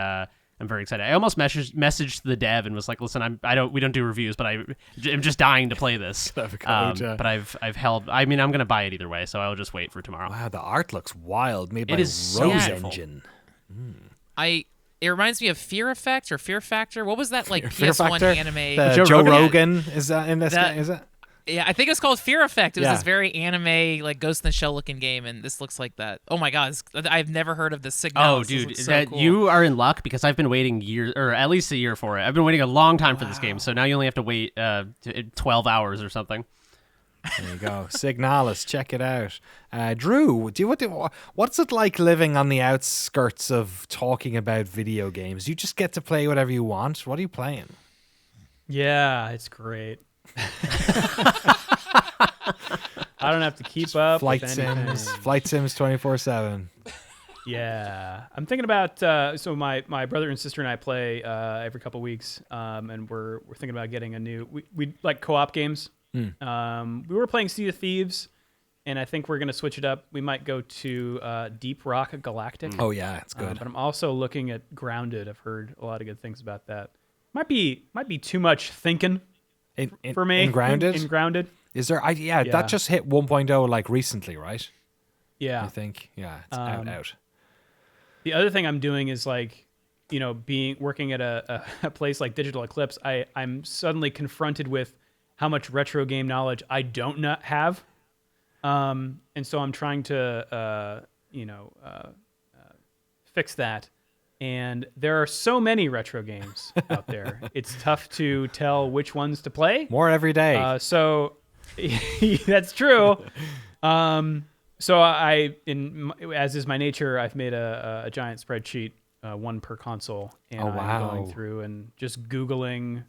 I'm very excited. I almost messaged the dev and was like, "Listen, we don't do reviews, but I'm just dying to play this." But I've held. I mean, I'm gonna buy it either way, so I'll just wait for tomorrow. Wow, the art looks wild. Made by it is so Rose beautiful. Engine. It reminds me of Fear Effect or Fear Factor. What was that like Fear PS1 Factor? anime? Joe Rogan is that in this? Is it? Yeah, I think it was called Fear Effect. It was Yeah. this very anime, like Ghost in the Shell looking game, and this looks like that. Oh my god, I've never heard of this Signal. Oh, dude, you are in luck because I've been waiting years, or at least a year for it. I've been waiting a long time for this game, so now you only have to wait 12 hours or something. There you go. Signalis, check it out. Drew, what's it like living on the outskirts of talking about video games? You just get to play whatever you want. What are you playing? Yeah, it's great. I don't have to keep up. Flight with anything. Sims 24/7. Yeah, I'm thinking about. So my brother and sister and I play every couple weeks, and we're thinking about getting a new. We like co-op games. We were playing Sea of Thieves, and I think we're gonna switch it up. We might go to Deep Rock Galactic. Oh yeah, it's good. But I'm also looking at Grounded. I've heard a lot of good things about that. Might be too much thinking for me. In Grounded? In Grounded. Is there? Yeah. That just hit 1.0 like recently, right? Yeah. I think. Yeah, it's out. The other thing I'm doing is like, working at a place like Digital Eclipse. I'm suddenly confronted with how much retro game knowledge I don't not have, and so I'm trying to fix that. And there are so many retro games out there. It's tough to tell which ones to play. More every day. So that's true. So as is my nature, I've made a giant spreadsheet, one per console, and I'm going through and just Googling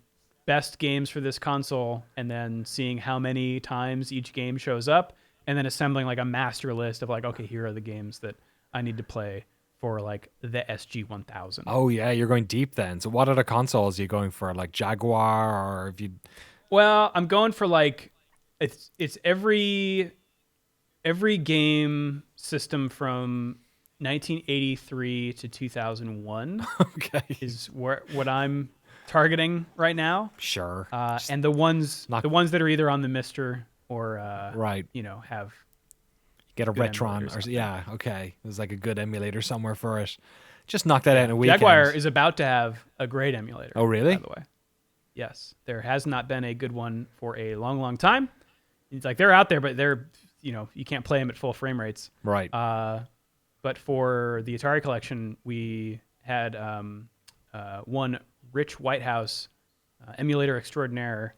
best games for this console, and then seeing how many times each game shows up, and then assembling like a master list of like, okay, here are the games that I need to play for like the SG-1000. Oh yeah, you're going deep then. So what other consoles are you going for? Like Jaguar, or if you? Well, I'm going for like it's every game system from 1983 to 2001. Okay, is what I'm targeting right now. Sure. And the ones that are either on the Mister or right, have. Get a good Retron, okay. There's like a good emulator somewhere for it. Just knock that out in a weekend. Jaguar is about to have a great emulator. Oh, really? By the way, yes. There has not been a good one for a long, long time. It's like they're out there, but they're you can't play them at full frame rates. Right. But for the Atari collection, we had one Rich Whitehouse emulator extraordinaire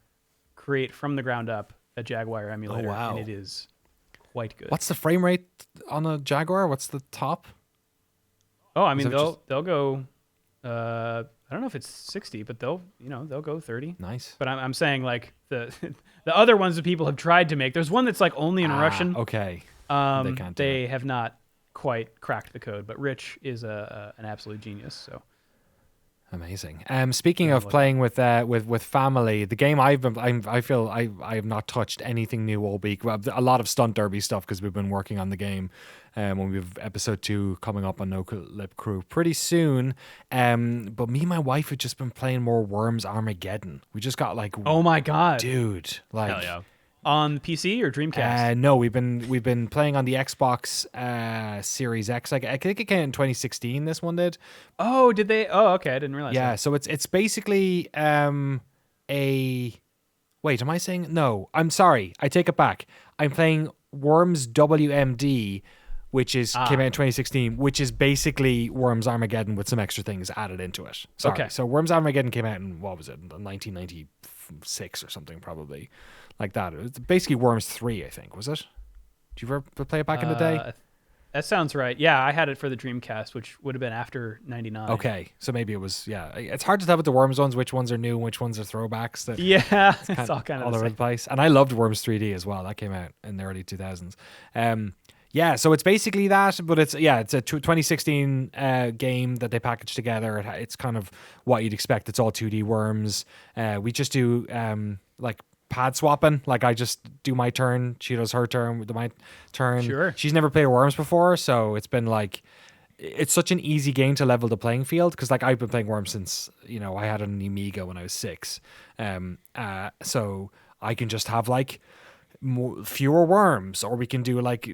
create from the ground up a Jaguar emulator. Oh, wow. And it is quite good. What's the frame rate on a Jaguar? What's the top? Oh, I mean they'll go. I don't know if it's 60, but they'll go 30. Nice. But I'm saying like the the other ones that people have tried to make. There's one that's like only in Russian. Okay. They have not quite cracked the code, but Rich is an absolute genius. So. Amazing. Speaking of playing with family, the game I have not touched anything new all week. Well, a lot of Stunt Derby stuff because we've been working on the game. When we have episode 2 coming up on Noclip Crew pretty soon. But me and my wife have just been playing more Worms Armageddon. We just got like, oh my god, dude, like. Hell yeah. On PC or Dreamcast? No, we've been playing on the Xbox Series X. Like I think it came in 2016. This one did. Oh, did they? Oh, okay. I didn't realize. Yeah, that. so it's basically a. Wait, am I saying no? I'm sorry. I take it back. I'm playing Worms WMD, which came out in 2016, which is basically Worms Armageddon with some extra things added into it. Sorry. Okay. So Worms Armageddon came out in, what was it, 1996 or something, probably. Like that. It was basically Worms 3, I think. Was it? Did you ever play it back in the day? That sounds right. Yeah, I had it for the Dreamcast, which would have been after 99. Okay, so maybe it was, yeah. It's hard to tell with the Worms ones, which ones are new and which ones are throwbacks. Yeah, it's all kind of all over the place. And I loved Worms 3D as well. That came out in the early 2000s. Yeah, so it's basically that, but it's a 2016 game that they packaged together. It's kind of what you'd expect. It's all 2D Worms. We just do like pad swapping. Like I just do my turn, she does her turn, we do my turn. Sure. She's never played Worms before, so it's been like, it's such an easy game to level the playing field because like I've been playing Worms since I had an Amiga when I was 6. So I can just have like fewer worms, or we can do like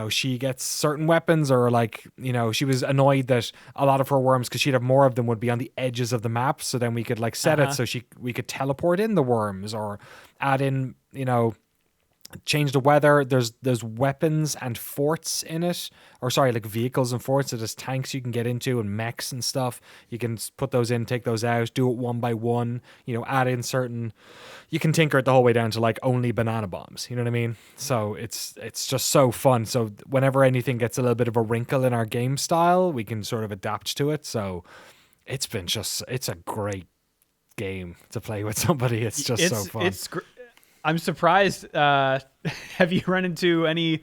she gets certain weapons, or like she was annoyed that a lot of her worms, because she'd have more of them, would be on the edges of the map, so then we could like set it so we could teleport in the worms or add in change the weather. There's weapons and forts in it, or sorry, like vehicles and forts. So there's tanks you can get into and mechs and stuff. You can put those in, take those out, do it one by one. Add in certain. You can tinker it the whole way down to like only banana bombs. You know what I mean? So it's just so fun. So whenever anything gets a little bit of a wrinkle in our game style, we can sort of adapt to it. So it's a great game to play with somebody. It's just so fun. I'm surprised. Have you run into any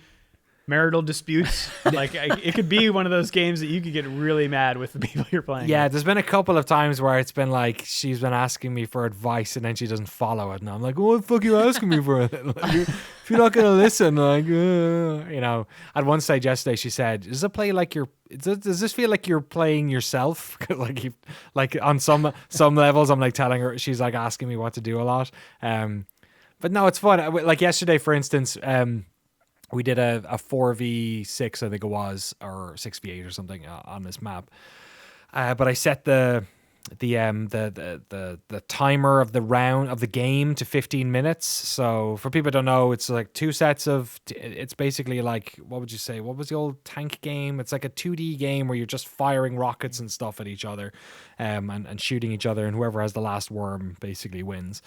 marital disputes? Like, it could be one of those games that you could get really mad with the people you're playing. Yeah, with. there's been a couple of times where it's been like she's been asking me for advice and then she doesn't follow it, and I'm like, "What the fuck are you asking me for? Like, if you're not gonna listen, like, At one stage yesterday, she said, "Does it play like you're? Does this feel like you're playing yourself? like on some levels, I'm like telling her, she's like asking me what to do a lot. But no, it's fun. Like yesterday, for instance, we did a 4v6, I think it was, or 6v8 or something on this map. But I set the timer of the round of the game to 15 minutes. So for people who don't know, it's like two sets of. It's basically like, what would you say? What was the old tank game? It's like a 2D game where you're just firing rockets and stuff at each other, and shooting each other, and whoever has the last worm basically wins.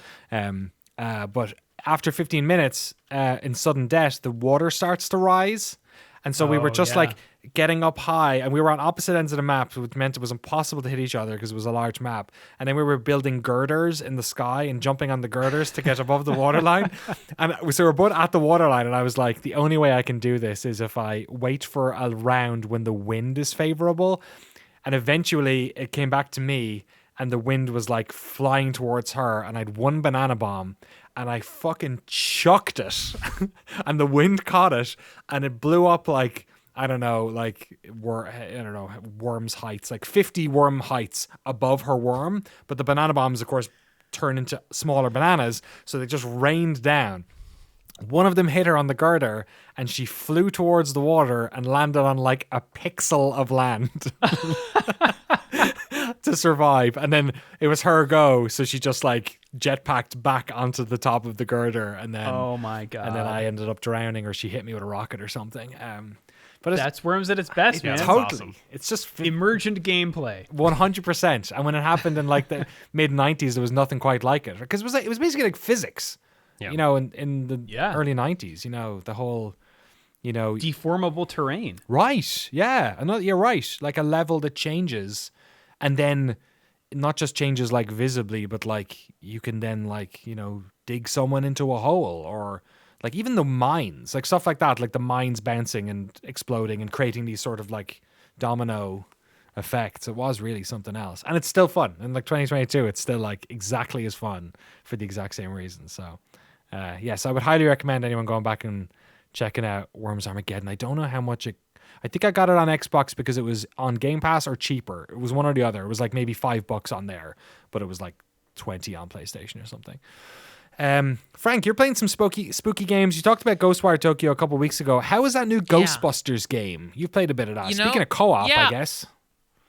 But after 15 minutes, in sudden death, the water starts to rise. And so we were just like getting up high, and we were on opposite ends of the map, which meant it was impossible to hit each other because it was a large map. And then we were building girders in the sky and jumping on the girders to get above the waterline. And so we're both at the waterline, and I was like, the only way I can do this is if I wait for a round when the wind is favorable. And eventually it came back to me, and the wind was like flying towards her, and I'd one banana bomb, and I fucking chucked it, and the wind caught it, and it blew up like, I don't know, worm's heights, like 50 worm heights above her worm. But the banana bombs, of course, turn into smaller bananas, so they just rained down. One of them hit her on the girder, and she flew towards the water and landed on like a pixel of land to survive. And then it was her go, so she just like jetpacked back onto the top of the girder, and then oh my god! And then I ended up drowning, or she hit me with a rocket or something. But that's Worms at its best, man. Totally, awesome. It's just emergent gameplay, 100%. And when it happened in like the mid '90s, there was nothing quite like it, because it was basically like physics. Yeah. In the early 90s, the whole, deformable terrain. Right. Yeah. You're right. Like a level that changes, and then not just changes like visibly, but like you can then like, dig someone into a hole, or like even the mines, like stuff like that, like the mines bouncing and exploding and creating these sort of like domino effects. It was really something else, and it's still fun. In like 2022, it's still like exactly as fun for the exact same reason. So yes, I would highly recommend anyone going back and checking out Worms Armageddon. I don't know how much I think I got it on Xbox because it was on Game Pass or cheaper. It was one or the other. It was like maybe $5 on there, but it was like 20 on PlayStation or something. Frank, you're playing some spooky games. You talked about Ghostwire Tokyo a couple of weeks ago. How is that new Ghostbusters game? You've played a bit of that. Speaking of co-op, I guess.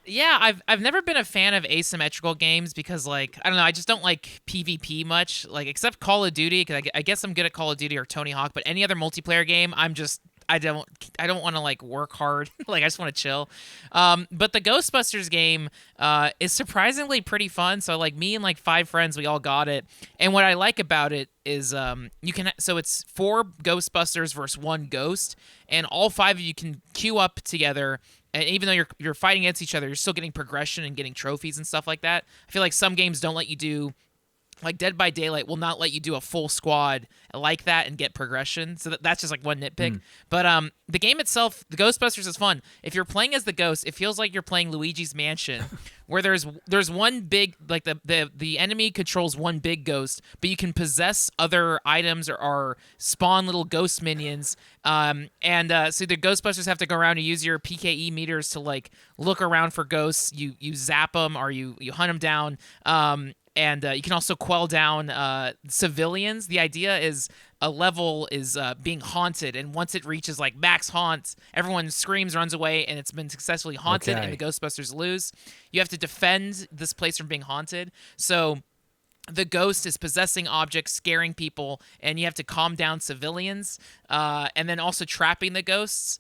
Yeah, I've never been a fan of asymmetrical games because, like, I don't know, I just don't like PvP much, like, except Call of Duty, because I guess I'm good at Call of Duty or Tony Hawk, but any other multiplayer game, I don't want to like work hard. Like, I just want to chill. But the Ghostbusters game is surprisingly pretty fun. So like me and like 5 friends, we all got it. And what I like about it is so it's 4 Ghostbusters versus 1 ghost, and all 5 of you can queue up together. And even though you're fighting against each other, you're still getting progression and getting trophies and stuff like that. I feel like some games don't let you do, like Dead by Daylight will not let you do a full squad like that and get progression. So that's just like one nitpick. But the game itself, the Ghostbusters, is fun. If you're playing as the ghost, it feels like you're playing Luigi's Mansion, where there's one big, like the enemy controls one big ghost, but you can possess other items or spawn little ghost minions. So the Ghostbusters have to go around and use your PKE meters to like look around for ghosts. You zap them, or you hunt them down. And you can also quell down civilians. The idea is a level is being haunted, and once it reaches like max haunts, everyone screams, runs away, and it's been successfully haunted, and the Ghostbusters lose. You have to defend this place from being haunted. So the ghost is possessing objects, scaring people, and you have to calm down civilians, and then also trapping the ghosts.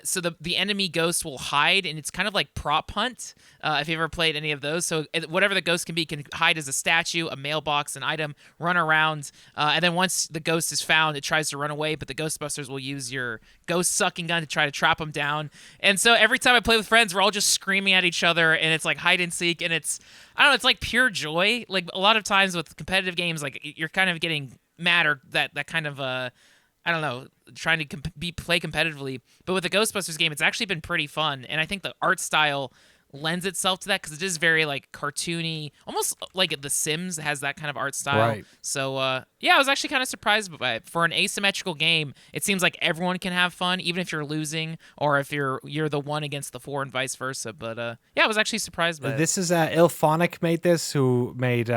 So the enemy ghost will hide, and it's kind of like prop hunt. If you ever played any of those, so whatever the ghost can hide as a statue, a mailbox, an item, run around, and then once the ghost is found, it tries to run away, but the Ghostbusters will use your ghost sucking gun to try to trap them down. And so every time I play with friends, we're all just screaming at each other, and it's like hide and seek, and it's I don't know, it's like pure joy. Like a lot of times with competitive games, like you're kind of getting mad or that kind of I don't know, trying to play competitively. But with the Ghostbusters game, it's actually been pretty fun. And I think the art style lends itself to that because it is very like cartoony, almost like The Sims has that kind of art style. Right. So yeah, I was actually kind of surprised by it. For an asymmetrical game, it seems like everyone can have fun, even if you're losing or if you're the one against the four and vice versa. But yeah, I was actually surprised by it. This is Ilphonic made this, who made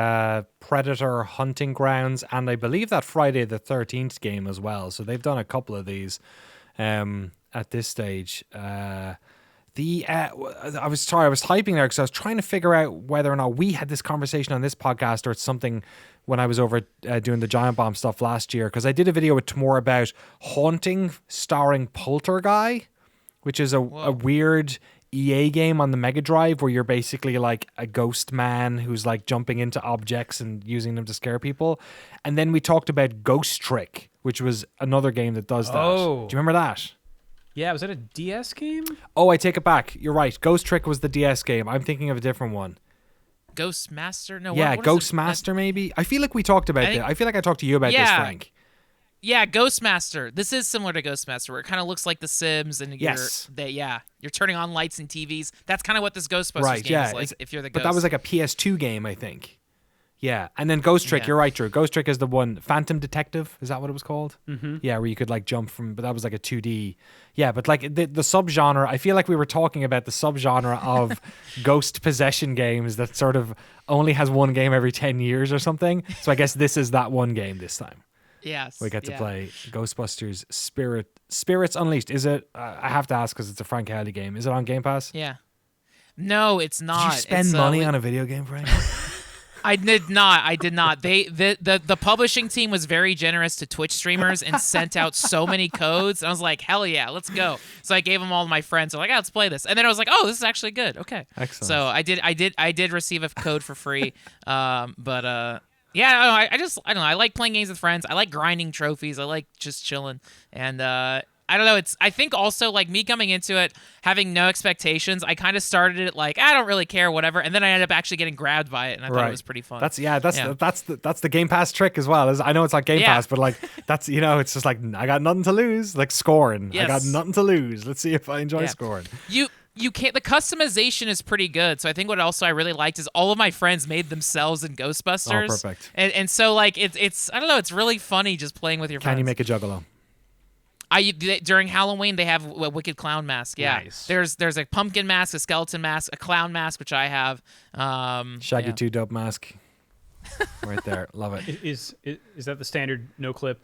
Predator Hunting Grounds, and I believe that Friday the 13th game as well. So they've done a couple of these at this stage. I was typing there because I was trying to figure out whether or not we had this conversation on this podcast or it's something when I was over doing the Giant Bomb stuff last year, because I did a video with Tamor about Haunting starring Poltergeist, which is a weird EA game on the Mega Drive where you're basically like a ghost man who's like jumping into objects and using them to scare people. And then we talked about Ghost Trick, which was another game that does that. Oh. Do you remember that? Yeah, was that a DS game? Oh, I take it back. You're right. Ghost Trick was the DS game. I'm thinking of a different one. Ghost Master? No. Yeah, what Ghost Master maybe. I feel like we talked about this. I feel like I talked to you about this, Frank. Yeah, Ghost Master. This is similar to Ghost Master, where it kind of looks like The Sims, and you're turning on lights and TVs. That's kind of what this Ghostbusters game is like. If you're the ghost. But that was like a PS2 game, I think. Yeah, and then Ghost Trick. You're right, Drew. Ghost Trick is the one. Phantom Detective, is that what it was called? Mm-hmm. Yeah, where you could like jump from, but that was like a 2D. Yeah, but like the subgenre. I feel like we were talking about the subgenre of ghost possession games that sort of only has one game every 10 years or something. So I guess this is that one game this time. Yes, we get to play Ghostbusters Spirits Unleashed. Is it? I have to ask because it's a Frank Howley game. Is it on Game Pass? Yeah. No, it's not. Did you spend money on a video game, Frank? I did not. The publishing team was very generous to Twitch streamers and sent out so many codes. And I was like, hell yeah, let's go. So I gave them all to my friends. They're like, let's play this. And then I was like, oh, this is actually good. Okay. Excellent. So I did receive a code for free. Yeah, I don't know. I like playing games with friends. I like grinding trophies. I like just chilling. And I don't know. I think also like me coming into it, having no expectations, I kind of started it like, I don't really care, whatever. And then I ended up actually getting grabbed by it. And I thought it was pretty fun. That's the Game Pass trick as well. I know it's not Game Pass, but like that's, it's just like, I got nothing to lose, like scoring. Yes. I got nothing to lose. Let's see if I enjoy scoring. You can't. The customization is pretty good. So I think what also I really liked is all of my friends made themselves in Ghostbusters. Oh, perfect. And so like it's I don't know. It's really funny just playing with your friends. Can you make a Juggalo? During Halloween they have a Wicked Clown mask. Yeah, nice. There's a pumpkin mask, a skeleton mask, a clown mask, which I have. Shaggy 2 Dope mask. Right there, love it. Is that the standard Noclip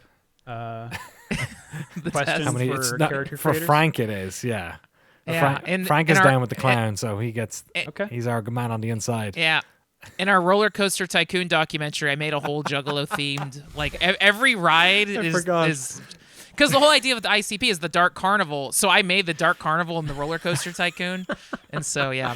The question test. for character for creators? Frank it is, yeah. Yeah, Frank is down with the clown, so he gets. Okay. He's our man on the inside. Yeah. In our Roller Coaster Tycoon documentary, I made a whole Juggalo themed. Like every ride is because the whole idea of the ICP is the Dark Carnival. So I made the Dark Carnival in the Roller Coaster Tycoon, and so yeah,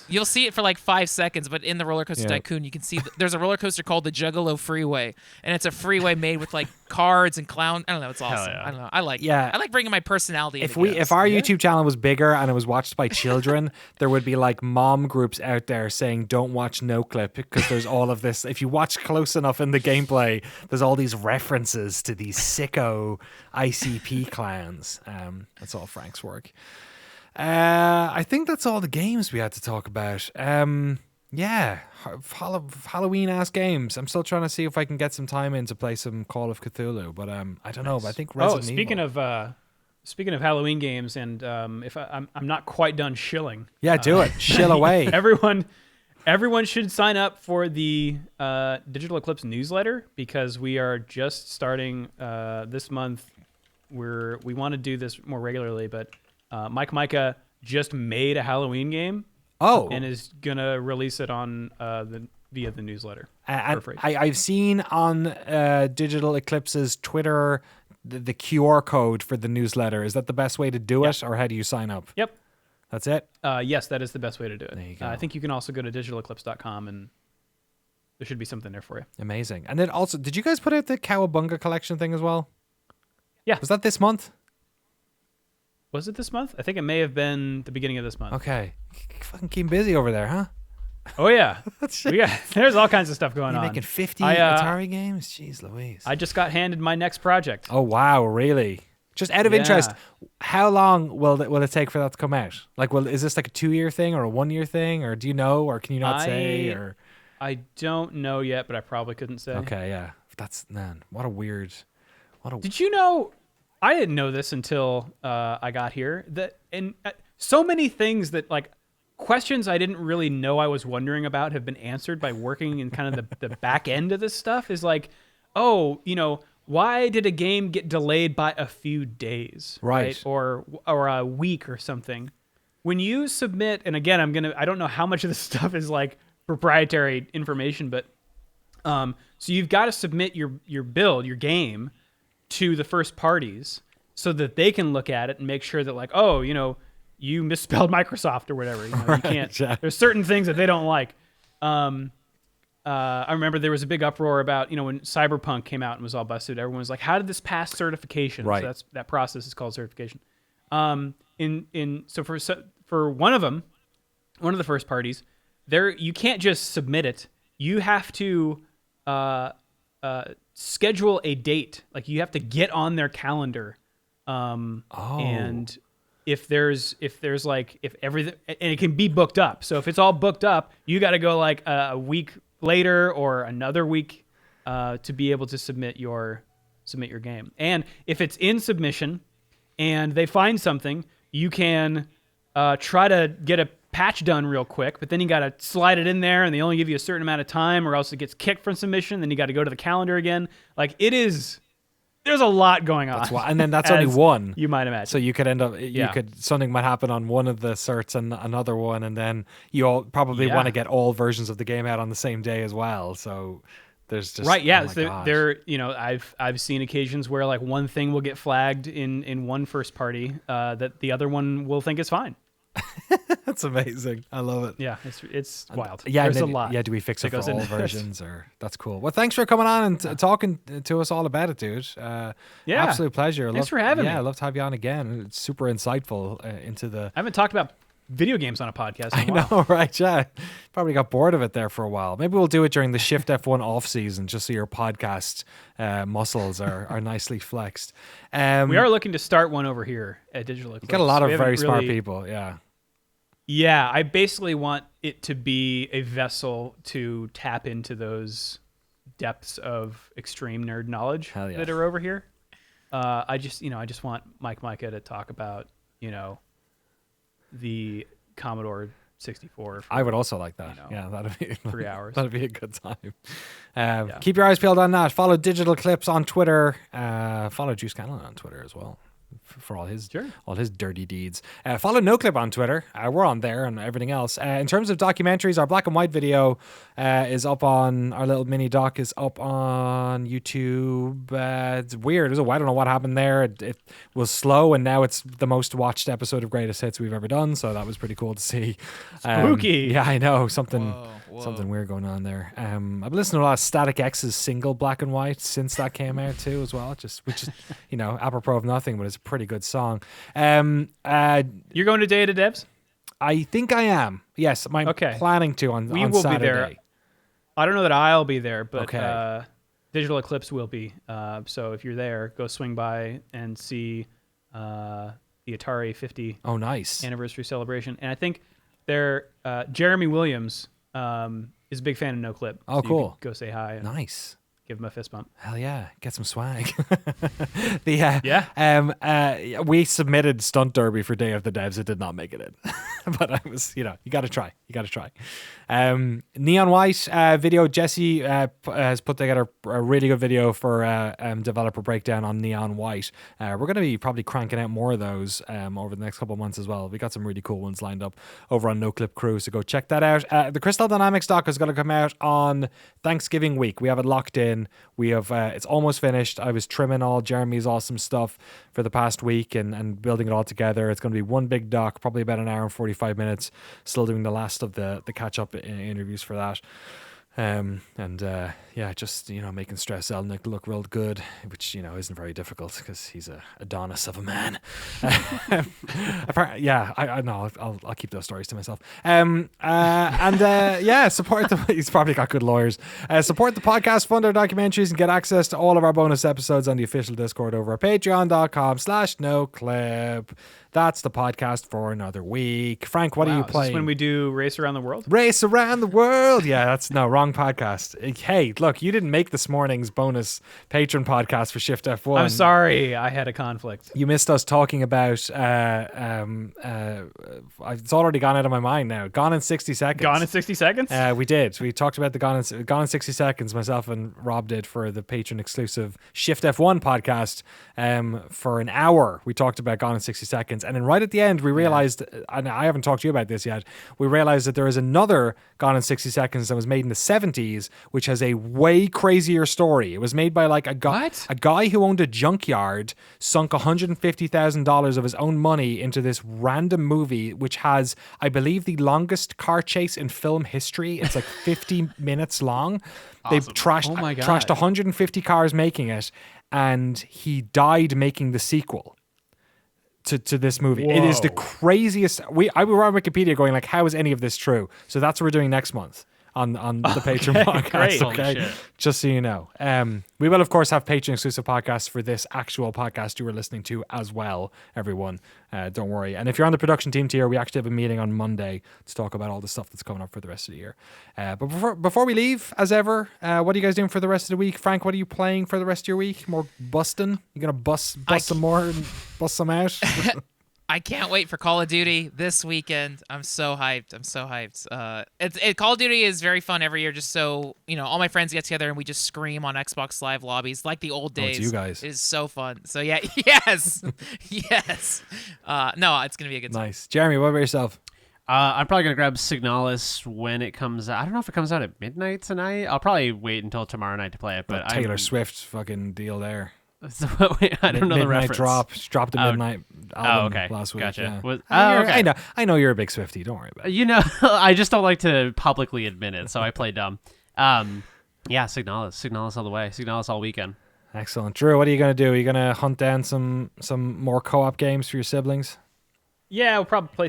you'll see it for like 5 seconds. But in the Roller Coaster Tycoon, you can see there's a roller coaster called the Juggalo Freeway, and it's a freeway made with like cards and clown. I don't know, it's awesome. Yeah. I don't know, I like bringing my personality. If our YouTube channel was bigger and it was watched by children, there would be like mom groups out there saying don't watch Noclip because there's all of this. If you watch close enough in the gameplay, there's all these references to these sicko ICP clowns. That's all Frank's work. I think that's all the games we had to talk about. Halloween ass games. I'm still trying to see if I can get some time in to play some Call of Cthulhu, but I don't know. But I think Resident Evil. Speaking of Halloween games, and if I'm not quite done shilling. Yeah, do it. Shill away. Everyone should sign up for the Digital Eclipse newsletter because we are just starting this month. We want to do this more regularly, but Mike just made a Halloween game. Oh, and is gonna release it on the via the newsletter. And for free. I've seen on Digital Eclipse's Twitter the QR code for the newsletter. Is that the best way to do it, or how do you sign up? Yep. That's it? Yes, that is the best way to do it. There you go. I think you can also go to digitaleclipse.com and there should be something there for you. Amazing. And then also, did you guys put out the Cowabunga collection thing as well? Yeah. Was that this month? Was it this month? I think it may have been the beginning of this month. Okay. Fucking keep busy over there, huh? Oh yeah, there's all kinds of stuff going You're on. making 50 Atari games? Jeez Louise. I just got handed my next project. Oh, wow, really? Just out of interest, how long will it take for that to come out? Like, is this like a 2-year thing or a 1-year thing, or do you know, or can you not say? Or I don't know yet, but I probably couldn't say. Okay, yeah. That's, man, what a weird... Did you know, I didn't know this until I got here, that and so many things that, like, questions I didn't really know I was wondering about have been answered by working in kind of the back end of this stuff. Is like, oh, why did a game get delayed by a few days, right? Or a week or something? When you submit, and again, I don't know how much of this stuff is like proprietary information, but so you've got to submit your build, your game, to the first parties so that they can look at it and make sure that, like, oh, you misspelled Microsoft or whatever. You can't. Yeah. There's certain things that they don't like. I remember there was a big uproar about when Cyberpunk came out and was all busted. Everyone was like, "How did this pass certification?" Right. So that process is called certification. So for one of the first parties, you can't just submit it. You have to schedule a date. Like, you have to get on their calendar. And if everything, and it can be booked up. So if it's all booked up, you got to go like a week later or another week to be able to submit your game. And if it's in submission and they find something, you can try to get a patch done real quick, but then you got to slide it in there and they only give you a certain amount of time, or else it gets kicked from submission. Then you got to go to the calendar again. Like, there's a lot going on. And then that's only one. You might imagine. So you could end up, something might happen on one of the certs and another one, and then you all probably want to get all versions of the game out on the same day as well. So there's just right, yeah. Oh my There, I've seen occasions where, like, one thing will get flagged in one first party that the other one will think is fine. That's amazing. I love it. Yeah, it's wild. Yeah, there's a lot. Yeah, do we fix it for goes all into versions? Or that's cool. Well, thanks for coming on and talking to us all about it, dude. Absolute pleasure. Thanks for having me. Yeah, I'd love to have you on again. It's super insightful into the. I haven't talked about video games on a podcast in a I while. know, right? Yeah, probably got bored of it there for a while. Maybe we'll do it during the Shift F1 off season, just so your podcast muscles are nicely flexed. We are looking to start one over here at Digital Eclipse. You got a lot of very smart people. Yeah. Yeah, I basically want it to be a vessel to tap into those depths of extreme nerd knowledge that are over here. I just want Mike Micah to talk about, the Commodore 64. I would also like that. That'd be 3 hours. That'd be a good time. Keep your eyes peeled on that. Follow Digital Eclipse on Twitter. Follow Scanlon on Twitter as well, for all his dirty deeds. Follow Noclip on Twitter. We're on there and everything else. In terms of documentaries, our black and white video is up on our little mini doc is up on YouTube. It's weird. I don't know what happened there. It was slow, and now it's the most watched episode of Greatest Hits we've ever done. So that was pretty cool to see. Spooky. Yeah, I know something. Whoa. Something weird going on there. I've been listening to a lot of Static X's single black and white since that came out too, as well. Which is apropos of nothing, but it's a pretty good song. You're going to Day of the Devs? I think I am. Yes, I'm planning to on we will Saturday. Be there. I don't know that I'll be there, but okay. Digital Eclipse will be. So if you're there, go swing by and see the Atari 50 nice anniversary celebration. And I think Jeremy Williams is a big fan of Noclip. Oh, so cool. Go say hi. Nice. give him a fist bump. Hell yeah, get some swag. We submitted Stunt Derby for Day of the Devs. It did not make it in, but I was, you got to try. Neon White video. Jesse has put together a really good video for developer breakdown on Neon White. We're going to be probably cranking out more of those over the next couple of months as well. We got some really cool ones lined up over on Noclip Crew, so go check that out. The Crystal Dynamics doc is going to come out on Thanksgiving week. We have it locked in. We have it's almost finished. I was trimming all Jeremy's awesome stuff for the past week and building it all together. It's going to be one big doc, probably about an hour and 45 minutes. Still doing the last of the catch-up interviews for that. Just making Stress Elnick look real good, which isn't very difficult because he's a Adonis of a man. I know. I'll keep those stories to myself. Support the. He's probably got good lawyers. Support the podcast, fund our documentaries, and get access to all of our bonus episodes on the official Discord over at patreon.com/noclip. That's the podcast for another week. Frank, what are you playing? Is this when we do Race Around the World? Race Around the World. Yeah, that's wrong podcast. Hey, look, you didn't make this morning's bonus patron podcast for Shift F1. I'm sorry, I had a conflict. You missed us talking about it's already gone out of my mind now. Gone in 60 Seconds. Gone in 60 Seconds? We did. We talked about the Gone in 60 Seconds, myself and Rob did, for the patron exclusive Shift F1 podcast. For an hour, we talked about Gone in 60 Seconds. And then right at the end, we realized, and I haven't talked to you about this yet, we realized that there is another Gone in 60 Seconds that was made in the 70s, which has a way crazier story. It was made by like a guy who owned a junkyard, sunk $150,000 of his own money into this random movie, which has, I believe, the longest car chase in film history. It's like 50 minutes long. Awesome. They've trashed 150 cars making it, and he died making the sequel to this movie. Whoa. It is the craziest. I were on Wikipedia going like, how is any of this true? So that's what we're doing next month on the Patreon podcast. Okay, just so you know. We will of course have Patreon exclusive podcasts for this actual podcast you were listening to as well, everyone. Don't worry. And if you're on the production team tier, we actually have a meeting on Monday to talk about all the stuff that's coming up for the rest of the year. But before we leave, as ever, what are you guys doing for the rest of the week? Frank, what are you playing for the rest of your week? More busting? You gonna bust some more and bust some out? I can't wait for Call of Duty this weekend. I'm so hyped. Call of Duty is very fun every year, just so, all my friends get together and we just scream on Xbox Live lobbies like the old days. It's you guys. It is so fun. So yeah, yes. Yes. No, it's going to be a good time. Nice. Jeremy, what about yourself? I'm probably going to grab Signalis when it comes out. I don't know if it comes out at midnight tonight. I'll probably wait until tomorrow night to play it. But Taylor Swift fucking deal there. I don't know the reference. Dropped a midnight album last week. Gotcha. Yeah. Okay. I know you're a big Swiftie. Don't worry about it. I just don't like to publicly admit it, so I play dumb. Signalis all the way. Signalis all weekend. Excellent. Drew, what are you going to do? Are you going to hunt down some more co-op games for your siblings? Yeah, we'll probably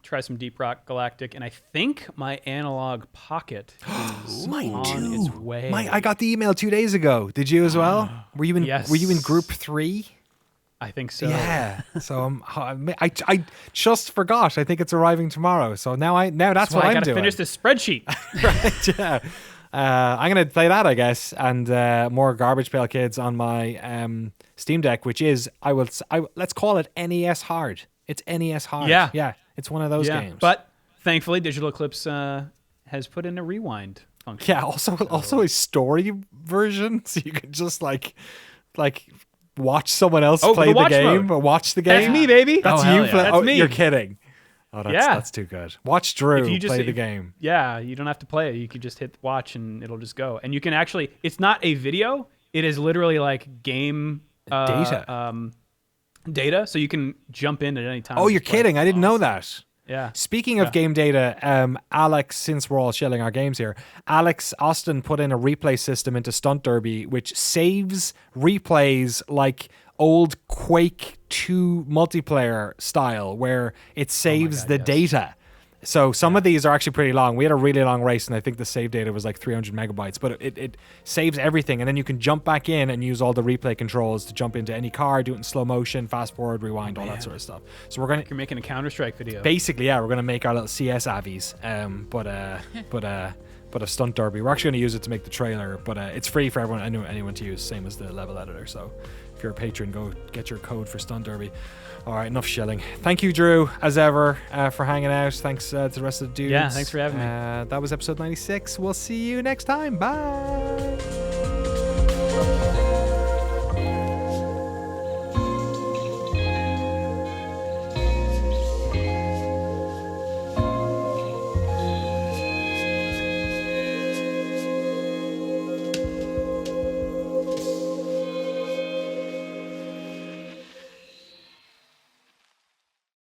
try some Deep Rock Galactic, and I think my Analog Pocket is on its way. I got the email 2 days ago. Did you as well? Were you in? Yes. Were you in Group 3? I think so. Yeah. So I just forgot. I think it's arriving tomorrow. So now that's what I'm doing. I got to finish this spreadsheet. Right. Yeah. I'm gonna play that, I guess, and more Garbage Pail Kids on my Steam Deck, which is let's call it NES hard. It's NES hard. Yeah. It's one of those games. But thankfully, Digital Eclipse has put in a rewind function. Yeah. Also a story version, so you can just like watch someone else play the game or watch the game. That's me, baby. That's you. That's me. You're kidding. Oh, that's too good. Watch Drew play the game. Yeah, you don't have to play it. You can just hit watch and it'll just go. And you can actually, it's not a video. It is literally like game data, so you can jump in at any time. Oh, you're kidding. I didn't know that. Yeah. Speaking of game data, Alex, since we're all shilling our games here, Alex Austin put in a replay system into Stunt Derby, which saves replays like old Quake 2 multiplayer style, where it saves data. So some of these are actually pretty long. We had a really long race, and I think the save data was like 300 megabytes, but it saves everything. And then you can jump back in and use all the replay controls to jump into any car, do it in slow motion, fast forward, rewind, all that sort of stuff. So you're making a Counter-Strike video. Basically, yeah, we're going to make our little CS avies. But but a stunt derby. We're actually going to use it to make the trailer, but it's free for anyone to use, same as the level editor. So if you're a patron, go get your code for stunt derby. All right, enough shilling. Thank you, Drew, as ever, for hanging out. Thanks to the rest of the dudes. Yeah, thanks for having me. That was episode 96. We'll see you next time. Bye.